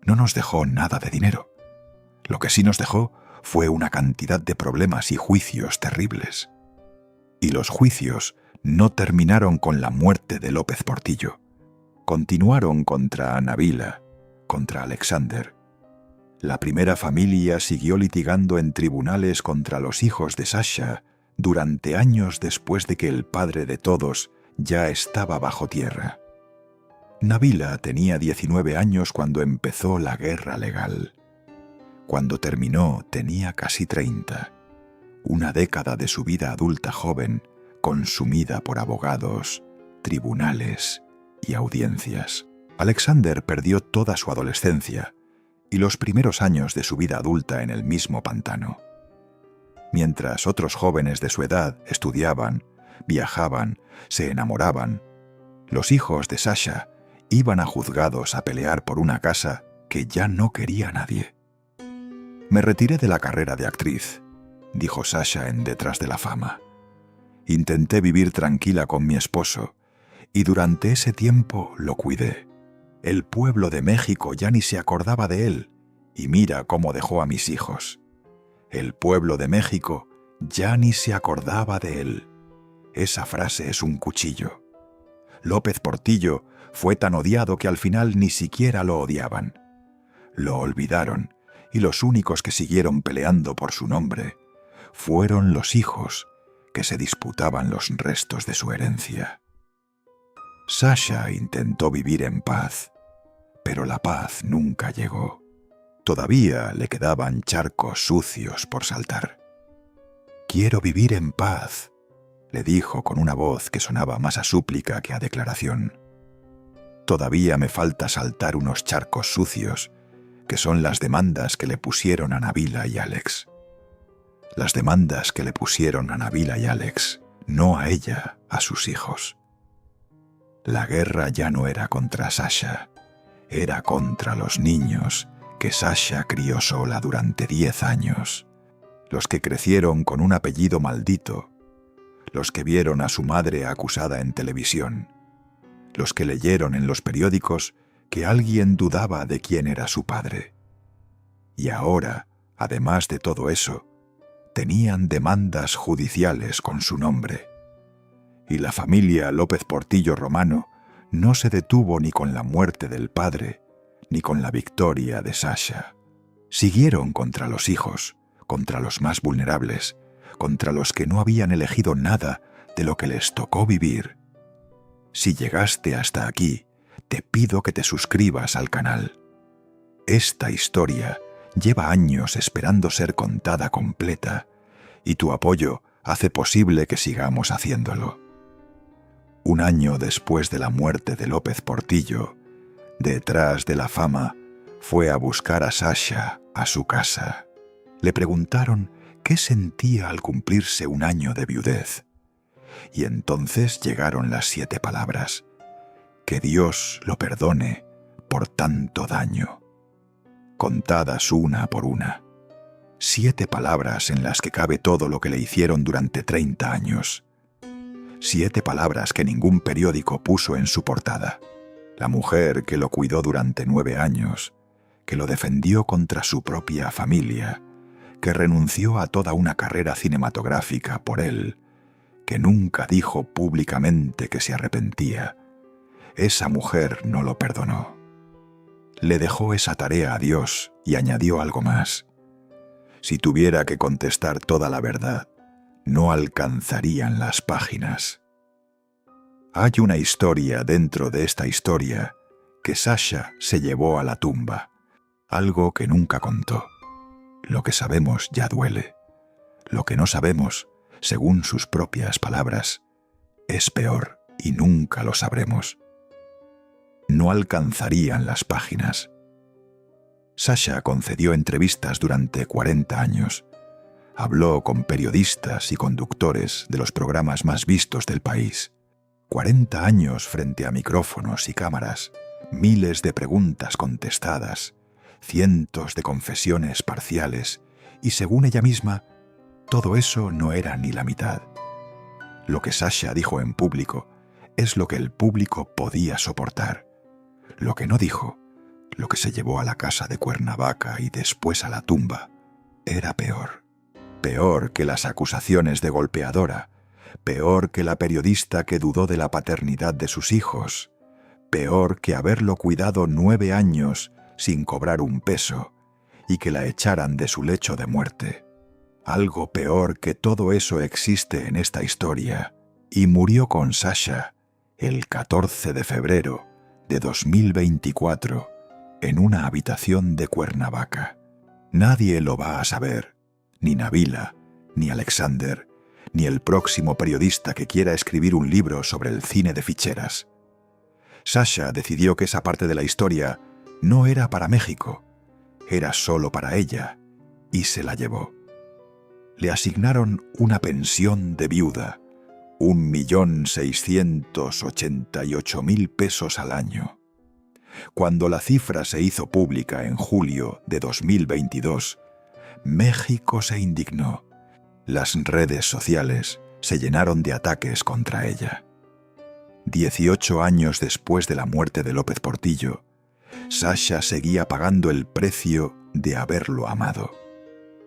[SPEAKER 1] No nos dejó nada de dinero. Lo que sí nos dejó fue una cantidad de problemas y juicios terribles. Y los juicios no terminaron con la muerte de López Portillo. Continuaron contra Nabila, contra Alexander. La primera familia siguió litigando en tribunales contra los hijos de Sasha durante años después de que el padre de todos ya estaba bajo tierra. Nabila tenía 19 años cuando empezó la guerra legal. Cuando terminó tenía casi 30. Una década de su vida adulta joven consumida por abogados, tribunales y audiencias. Alexander perdió toda su adolescencia y los primeros años de su vida adulta en el mismo pantano. Mientras otros jóvenes de su edad estudiaban, viajaban, se enamoraban, los hijos de Sasha iban a juzgados a pelear por una casa que ya no quería nadie. «Me retiré de la carrera de actriz», dijo Sasha en Detrás de la Fama. «Intenté vivir tranquila con mi esposo y durante ese tiempo lo cuidé. El pueblo de México ya ni se acordaba de él y mira cómo dejó a mis hijos. El pueblo de México ya ni se acordaba de él. Esa frase es un cuchillo. López Portillo fue tan odiado que al final ni siquiera lo odiaban. Lo olvidaron y los únicos que siguieron peleando por su nombre fueron los hijos que se disputaban los restos de su herencia». Sasha intentó vivir en paz, pero la paz nunca llegó. Todavía le quedaban charcos sucios por saltar. «Quiero vivir en paz», le dijo con una voz que sonaba más a súplica que a declaración. «Todavía me falta saltar unos charcos sucios, que son las demandas que le pusieron a Nabila y Alex. Las demandas que le pusieron a Nabila y Alex, no a ella, a sus hijos. La guerra ya no era contra Sasha, era contra los niños que Sasha crió sola durante 10 años, los que crecieron con un apellido maldito, los que vieron a su madre acusada en televisión, los que leyeron en los periódicos que alguien dudaba de quién era su padre. Y ahora, además de todo eso, tenían demandas judiciales con su nombre. Y la familia López Portillo Romano no se detuvo ni con la muerte del padre, ni con la victoria de Sasha. Siguieron contra los hijos, contra los más vulnerables, contra los que no habían elegido nada de lo que les tocó vivir. Si llegaste hasta aquí, te pido que te suscribas al canal. Esta historia lleva años esperando ser contada completa, y tu apoyo hace posible que sigamos haciéndolo. Un año después de la muerte de López Portillo, detrás de la fama, fue a buscar a Sasha a su casa. Le preguntaron qué sentía al cumplirse un año de viudez. Y entonces llegaron las 7 palabras: que Dios lo perdone por tanto daño. Contadas una por una. 7 palabras en las que cabe todo lo que le hicieron durante 30 años. 7 palabras que ningún periódico puso en su portada. La mujer que lo cuidó durante 9 años, que lo defendió contra su propia familia, que renunció a toda una carrera cinematográfica por él, que nunca dijo públicamente que se arrepentía. Esa mujer no lo perdonó. Le dejó esa tarea a Dios y añadió algo más. Si tuviera que contestar toda la verdad, no alcanzarían las páginas. Hay una historia dentro de esta historia que Sasha se llevó a la tumba, algo que nunca contó. Lo que sabemos ya duele. Lo que no sabemos, según sus propias palabras, es peor y nunca lo sabremos. No alcanzarían las páginas. Sasha concedió entrevistas durante 40 años. Habló con periodistas y conductores de los programas más vistos del país. 40 años frente a micrófonos y cámaras, miles de preguntas contestadas, cientos de confesiones parciales, y según ella misma, todo eso no era ni la mitad. Lo que Sasha dijo en público es lo que el público podía soportar. Lo que no dijo, lo que se llevó a la casa de Cuernavaca y después a la tumba, era peor. Peor que las acusaciones de golpeadora, peor que la periodista que dudó de la paternidad de sus hijos, peor que haberlo cuidado 9 años sin cobrar un peso y que la echaran de su lecho de muerte. Algo peor que todo eso existe en esta historia, y murió con Sasha el 14 de febrero de 2024 en una habitación de Cuernavaca. Nadie lo va a saber, ni Nabila, ni Alexander, ni el próximo periodista que quiera escribir un libro sobre el cine de ficheras. Sasha decidió que esa parte de la historia no era para México, era solo para ella, y se la llevó. Le asignaron una pensión de viuda, 1.688.000 pesos al año. Cuando la cifra se hizo pública en julio de 2022, México se indignó. Las redes sociales se llenaron de ataques contra ella. 18 años después de la muerte de López Portillo, Sasha seguía pagando el precio de haberlo amado.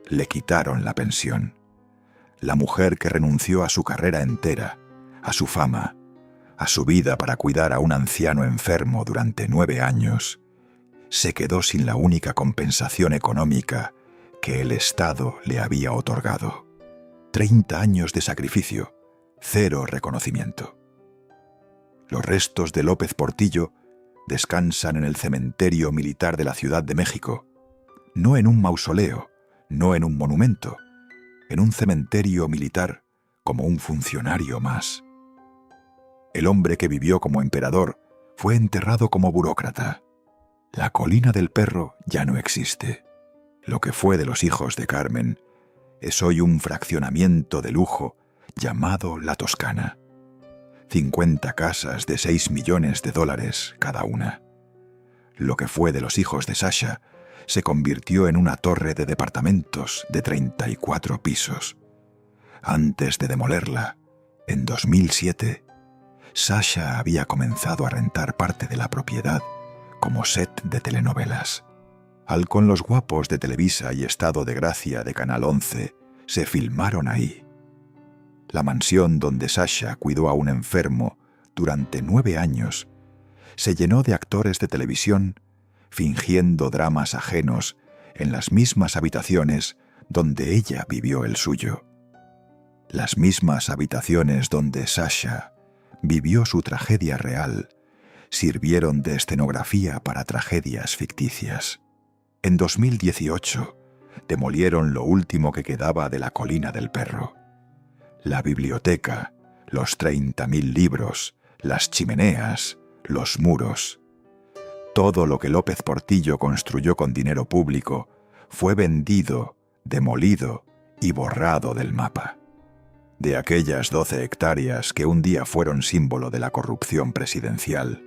[SPEAKER 1] Le quitaron la pensión. La mujer que renunció a su carrera entera, a su fama, a su vida para cuidar a un anciano enfermo durante 9 años, se quedó sin la única compensación económica que el Estado le había otorgado. 30 años de sacrificio, 0 reconocimiento. Los restos de López Portillo descansan en el cementerio militar de la Ciudad de México, no en un mausoleo, no en un monumento, en un cementerio militar como un funcionario más. El hombre que vivió como emperador fue enterrado como burócrata. La colina del perro ya no existe. Lo que fue de los hijos de Carmen es hoy un fraccionamiento de lujo llamado La Toscana. 50 casas de $6 millones cada una. Lo que fue de los hijos de Sasha se convirtió en una torre de departamentos de 34 pisos. Antes de demolerla, en 2007, Sasha había comenzado a rentar parte de la propiedad como set de telenovelas. Halcón los Guapos de Televisa y Estado de Gracia de Canal 11 se filmaron ahí. La mansión donde Sasha cuidó a un enfermo durante 9 años se llenó de actores de televisión fingiendo dramas ajenos en las mismas habitaciones donde ella vivió el suyo. Las mismas habitaciones donde Sasha vivió su tragedia real sirvieron de escenografía para tragedias ficticias. En 2018, demolieron lo último que quedaba de la Colina del Perro. La biblioteca, los 30.000 libros, las chimeneas, los muros. Todo lo que López Portillo construyó con dinero público fue vendido, demolido y borrado del mapa. De aquellas 12 hectáreas que un día fueron símbolo de la corrupción presidencial,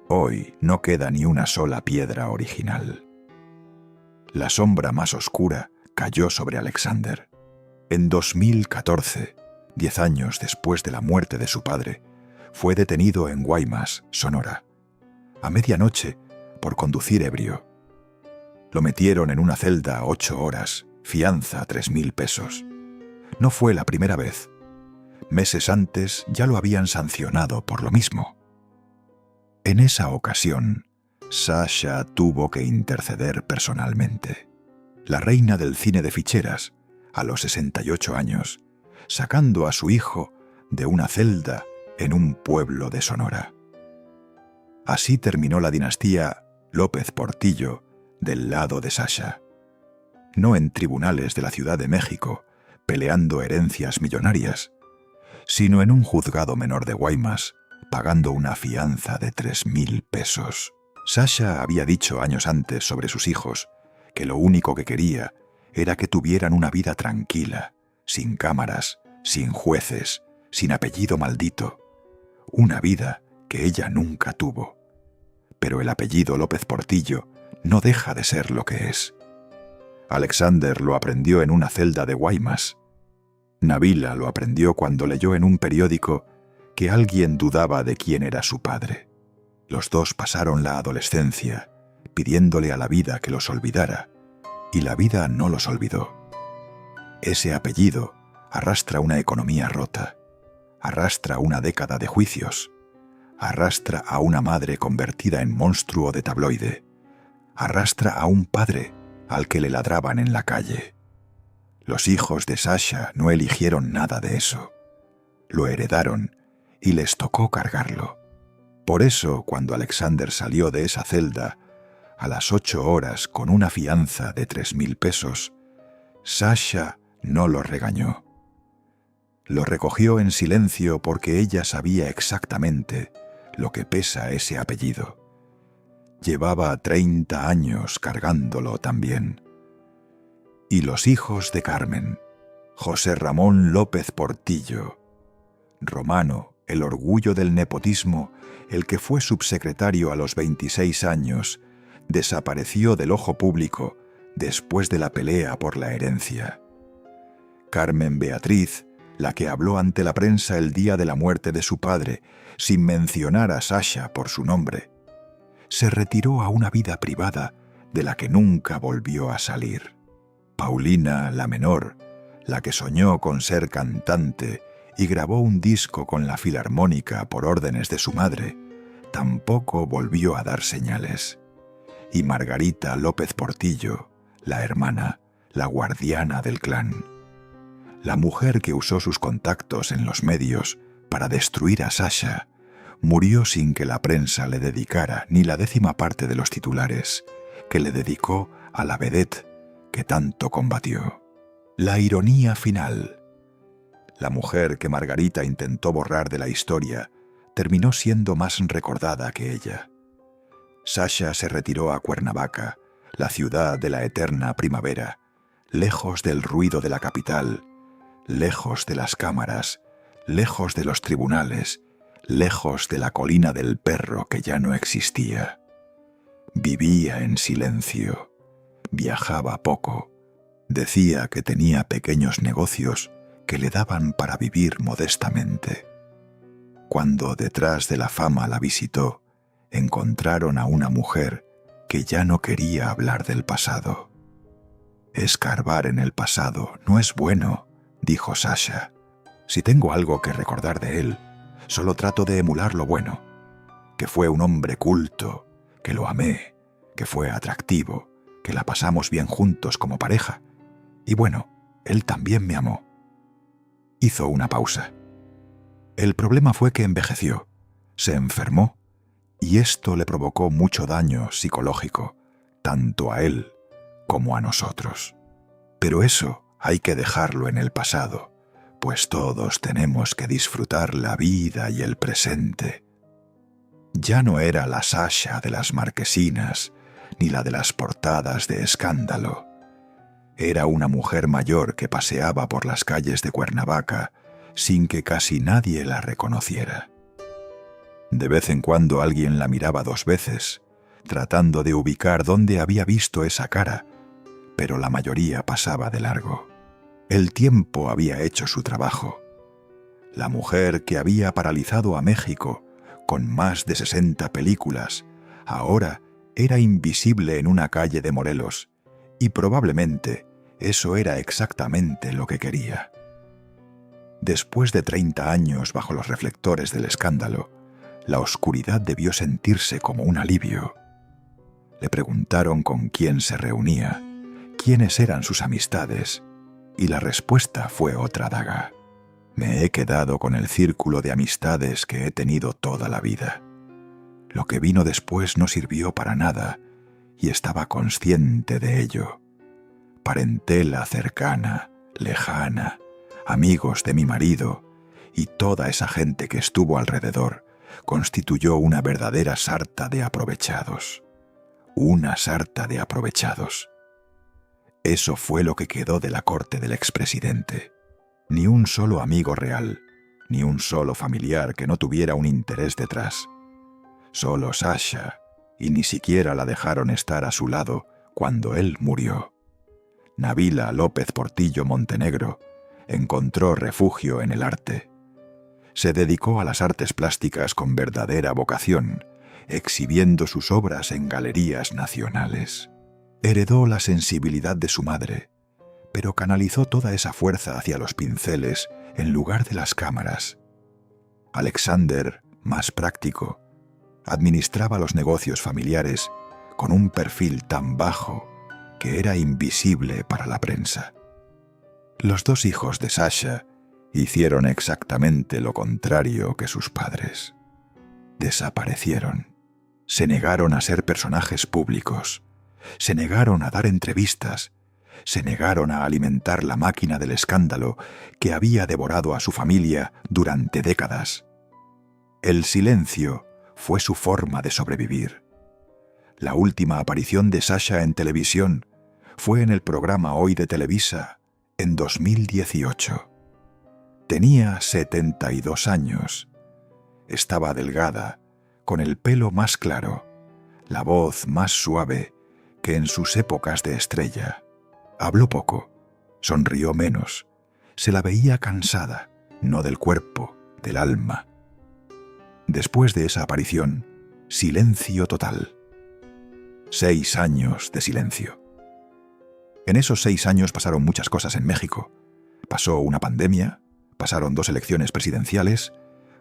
[SPEAKER 1] hoy no queda ni una sola piedra original. La sombra más oscura cayó sobre Alexander. En 2014, 10 años después de la muerte de su padre, fue detenido en Guaymas, Sonora, a medianoche por conducir ebrio. Lo metieron en una celda 8 horas, fianza 3.000 pesos. No fue la primera vez. Meses antes ya lo habían sancionado por lo mismo. En esa ocasión, Sasha tuvo que interceder personalmente. La reina del cine de ficheras, a los 68 años, sacando a su hijo de una celda en un pueblo de Sonora. Así terminó la dinastía López Portillo del lado de Sasha. No en tribunales de la Ciudad de México, peleando herencias millonarias, sino en un juzgado menor de Guaymas, pagando una fianza de 3.000 pesos. Sasha había dicho años antes sobre sus hijos que lo único que quería era que tuvieran una vida tranquila, sin cámaras, sin jueces, sin apellido maldito. Una vida que ella nunca tuvo. Pero el apellido López Portillo no deja de ser lo que es. Alexander lo aprendió en una celda de Guaymas. Nabila lo aprendió cuando leyó en un periódico que alguien dudaba de quién era su padre. Los dos pasaron la adolescencia pidiéndole a la vida que los olvidara, y la vida no los olvidó. Ese apellido arrastra una economía rota, arrastra una década de juicios, arrastra a una madre convertida en monstruo de tabloide, arrastra a un padre al que le ladraban en la calle. Los hijos de Sasha no eligieron nada de eso. Lo heredaron y les tocó cargarlo. Por eso, cuando Alexander salió de esa celda a las 8 horas con una fianza de 3.000 pesos, Sasha no lo regañó. Lo recogió en silencio porque ella sabía exactamente lo que pesa ese apellido. Llevaba 30 años cargándolo también. Y los hijos de Carmen, José Ramón López Portillo, Romano, el orgullo del nepotismo, el que fue subsecretario a los 26 años, desapareció del ojo público después de la pelea por la herencia. Carmen Beatriz, la que habló ante la prensa el día de la muerte de su padre, sin mencionar a Sasha por su nombre, se retiró a una vida privada de la que nunca volvió a salir. Paulina, la menor, la que soñó con ser cantante y grabó un disco con la Filarmónica por órdenes de su madre, tampoco volvió a dar señales. Y Margarita López Portillo, la hermana, la guardiana del clan, la mujer que usó sus contactos en los medios para destruir a Sasha, murió sin que la prensa le dedicara ni la 10ª parte de los titulares que le dedicó a la vedette que tanto combatió. La ironía final. La mujer que Margarita intentó borrar de la historia terminó siendo más recordada que ella. Sasha se retiró a Cuernavaca, la ciudad de la eterna primavera, lejos del ruido de la capital, lejos de las cámaras, lejos de los tribunales, lejos de la Colina del Perro que ya no existía. Vivía en silencio, viajaba poco, decía que tenía pequeños negocios que le daban para vivir modestamente. Cuando detrás de la fama la visitó, encontraron a una mujer que ya no quería hablar del pasado. Escarbar en el pasado no es bueno, dijo Sasha. Si tengo algo que recordar de él, solo trato de emular lo bueno, que fue un hombre culto, que lo amé, que fue atractivo, que la pasamos bien juntos como pareja. Y bueno, él también me amó. Hizo una pausa. El problema fue que envejeció, se enfermó, y esto le provocó mucho daño psicológico, tanto a él como a nosotros. Pero eso hay que dejarlo en el pasado, pues todos tenemos que disfrutar la vida y el presente. Ya no era la Sasha de las marquesinas, ni la de las portadas de escándalo. Era una mujer mayor que paseaba por las calles de Cuernavaca sin que casi nadie la reconociera. De vez en cuando alguien la miraba 2 veces, tratando de ubicar dónde había visto esa cara, pero la mayoría pasaba de largo. El tiempo había hecho su trabajo. La mujer que había paralizado a México con más de 60 películas, ahora era invisible en una calle de Morelos, y probablemente eso era exactamente lo que quería. Después de 30 años bajo los reflectores del escándalo, la oscuridad debió sentirse como un alivio. Le preguntaron con quién se reunía, quiénes eran sus amistades, y la respuesta fue otra daga. Me he quedado con el círculo de amistades que he tenido toda la vida. Lo que vino después no sirvió para nada, y estaba consciente de ello. Parentela cercana, lejana, amigos de mi marido, y toda esa gente que estuvo alrededor, constituyó una verdadera sarta de aprovechados. Una sarta de aprovechados. Eso fue lo que quedó de la corte del expresidente. Ni un solo amigo real, ni un solo familiar que no tuviera un interés detrás. Solo Sasha, y ni siquiera la dejaron estar a su lado cuando él murió. Nabila López Portillo Montenegro encontró refugio en el arte. Se dedicó a las artes plásticas con verdadera vocación, exhibiendo sus obras en galerías nacionales. Heredó la sensibilidad de su madre, pero canalizó toda esa fuerza hacia los pinceles en lugar de las cámaras. Alexander, más práctico, administraba los negocios familiares con un perfil tan bajo que era invisible para la prensa. Los 2 hijos de Sasha hicieron exactamente lo contrario que sus padres. Desaparecieron. Se negaron a ser personajes públicos. Se negaron a dar entrevistas. Se negaron a alimentar la máquina del escándalo que había devorado a su familia durante décadas. El silencio fue su forma de sobrevivir. La última aparición de Sasha en televisión fue en el programa Hoy de Televisa en 2018. Tenía 72 años. Estaba delgada, con el pelo más claro, la voz más suave que en sus épocas de estrella. Habló poco, sonrió menos, se la veía cansada, no del cuerpo, del alma. Después de esa aparición, silencio total. 6 años de silencio. En esos 6 años pasaron muchas cosas en México. Pasó una pandemia, pasaron 2 elecciones presidenciales,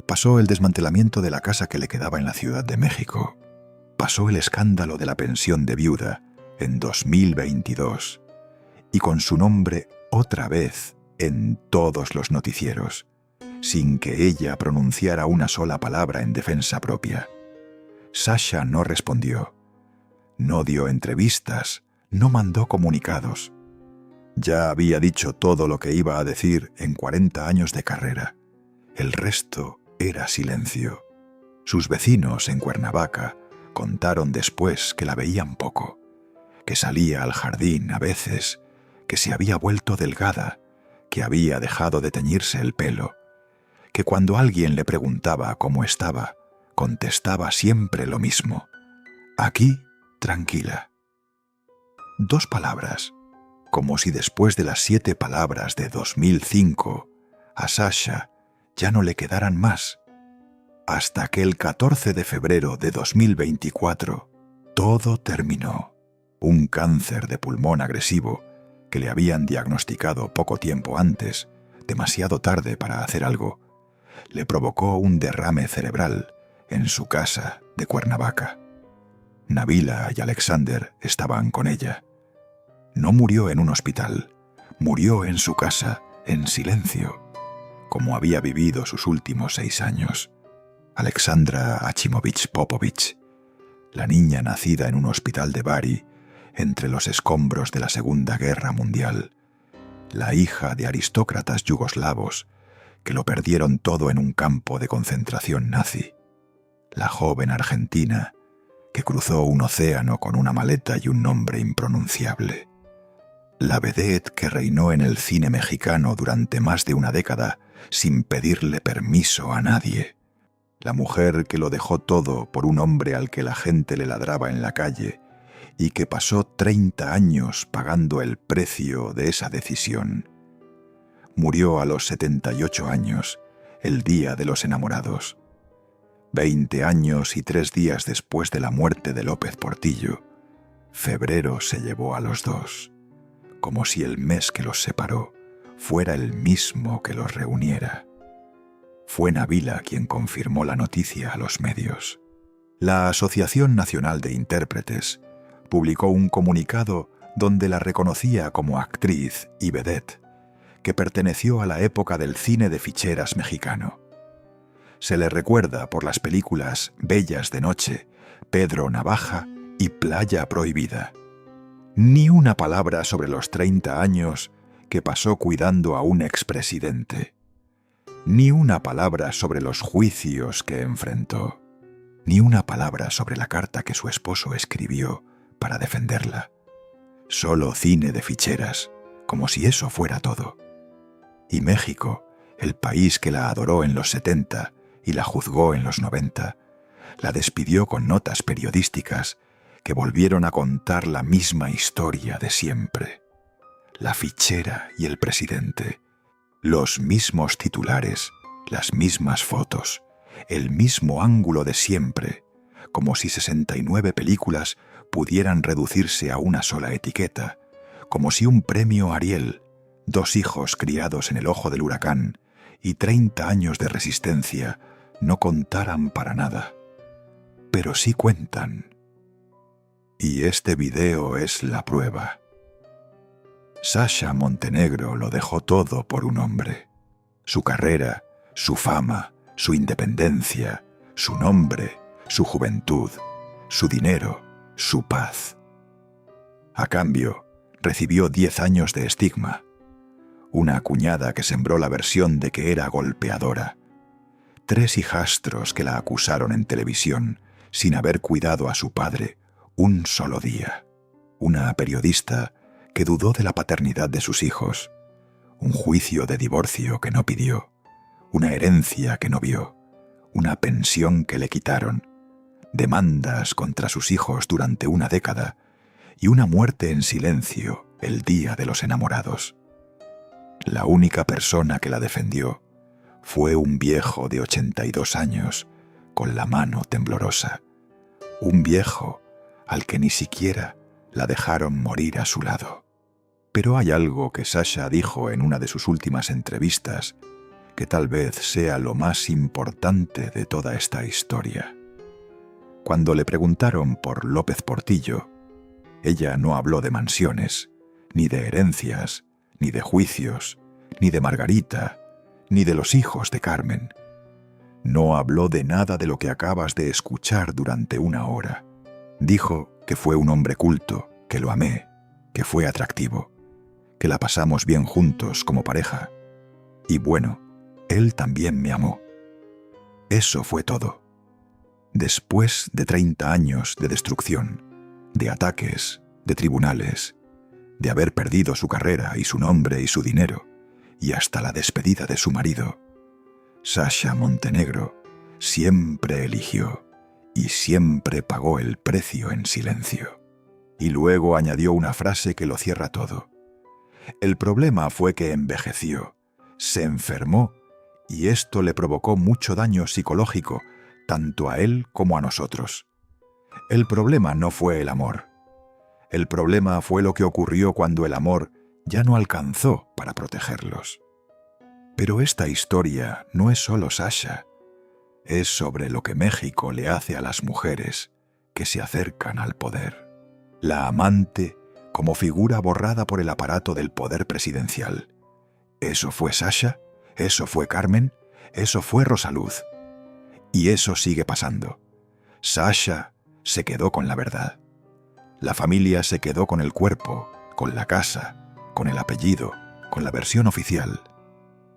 [SPEAKER 1] pasó el desmantelamiento de la casa que le quedaba en la Ciudad de México, pasó el escándalo de la pensión de viuda en 2022, y con su nombre otra vez en todos los noticieros, sin que ella pronunciara una sola palabra en defensa propia. Sasha no respondió, no dio entrevistas, no mandó comunicados. Ya había dicho todo lo que iba a decir en 40 años de carrera. El resto era silencio. Sus vecinos en Cuernavaca contaron después que la veían poco, que salía al jardín a veces, que se había vuelto delgada, que había dejado de teñirse el pelo, que cuando alguien le preguntaba cómo estaba, contestaba siempre lo mismo: aquí, tranquila. 2 palabras, como si después de las 7 palabras de 2005 a Sasha ya no le quedaran más, hasta que el 14 de febrero de 2024 todo terminó. Un cáncer de pulmón agresivo que le habían diagnosticado poco tiempo antes, demasiado tarde para hacer algo, le provocó un derrame cerebral en su casa de Cuernavaca. Nabila y Alexander estaban con ella. No murió en un hospital, murió en su casa, en silencio, como había vivido sus últimos 6 años. Alexandra Achimovich Popovich, la niña nacida en un hospital de Bari, entre los escombros de la Segunda Guerra Mundial, la hija de aristócratas yugoslavos que lo perdieron todo en un campo de concentración nazi, la joven argentina que cruzó un océano con una maleta y un nombre impronunciable, la vedette que reinó en el cine mexicano durante más de una década sin pedirle permiso a nadie, la mujer que lo dejó todo por un hombre al que la gente le ladraba en la calle y que pasó 30 años pagando el precio de esa decisión. Murió a los 78 años, el día de los enamorados. 20 años y 3 días después de la muerte de López Portillo, febrero se llevó a los dos, como si el mes que los separó fuera el mismo que los reuniera. Fue Nabila quien confirmó la noticia a los medios. La Asociación Nacional de Intérpretes publicó un comunicado donde la reconocía como actriz y vedette, que perteneció a la época del cine de ficheras mexicano. Se le recuerda por las películas Bellas de Noche, Pedro Navaja y Playa Prohibida. Ni una palabra sobre los 30 años que pasó cuidando a un expresidente. Ni una palabra sobre los juicios que enfrentó. Ni una palabra sobre la carta que su esposo escribió para defenderla. Solo cine de ficheras, como si eso fuera todo. Y México, el país que la adoró en los 70 y la juzgó en los 90, la despidió con notas periodísticas que volvieron a contar la misma historia de siempre. La fichera y el presidente, los mismos titulares, las mismas fotos, el mismo ángulo de siempre, como si 69 películas pudieran reducirse a una sola etiqueta, como si un premio Ariel, 2 hijos criados en el ojo del huracán y 30 años de resistencia no contaran para nada. Pero sí cuentan. Y este video es la prueba. Sasha Montenegro lo dejó todo por un hombre. Su carrera, su fama, su independencia, su nombre, su juventud, su dinero, su paz. A cambio, recibió 10 años de estigma. Una cuñada que sembró la versión de que era golpeadora. 3 hijastros que la acusaron en televisión sin haber cuidado a su padre un solo día. Una periodista que dudó de la paternidad de sus hijos. Un juicio de divorcio que no pidió. Una herencia que no vio. Una pensión que le quitaron. Demandas contra sus hijos durante una década y una muerte en silencio el día de los enamorados. La única persona que la defendió fue un viejo de 82 años con la mano temblorosa. Un viejo al que ni siquiera la dejaron morir a su lado. Pero hay algo que Sasha dijo en una de sus últimas entrevistas que tal vez sea lo más importante de toda esta historia. Cuando le preguntaron por López Portillo, ella no habló de mansiones, ni de herencias, ni de juicios, ni de Margarita, ni de los hijos de Carmen. No habló de nada de lo que acabas de escuchar durante una hora. Dijo que fue un hombre culto, que lo amé, que fue atractivo, que la pasamos bien juntos como pareja. Y bueno, él también me amó. Eso fue todo. Después de 30 años de destrucción, de ataques, de tribunales, de haber perdido su carrera y su nombre y su dinero, y hasta la despedida de su marido, Sasha Montenegro siempre eligió y siempre pagó el precio en silencio. Y luego añadió una frase que lo cierra todo. El problema fue que envejeció, se enfermó, y esto le provocó mucho daño psicológico, tanto a él como a nosotros. El problema no fue el amor. El problema fue lo que ocurrió cuando el amor ya no alcanzó para protegerlos. Pero esta historia no es solo Sasha. Es sobre lo que México le hace a las mujeres que se acercan al poder. La amante como figura borrada por el aparato del poder presidencial. ¿Eso fue Sasha? ¿Eso fue Carmen? ¿Eso fue Rosaluz? Y eso sigue pasando. Sasha se quedó con la verdad. La familia se quedó con el cuerpo, con la casa, con el apellido, con la versión oficial.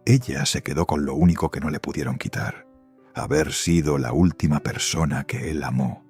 [SPEAKER 1] Ella se quedó con lo único que no le pudieron quitar: haber sido la última persona que él amó.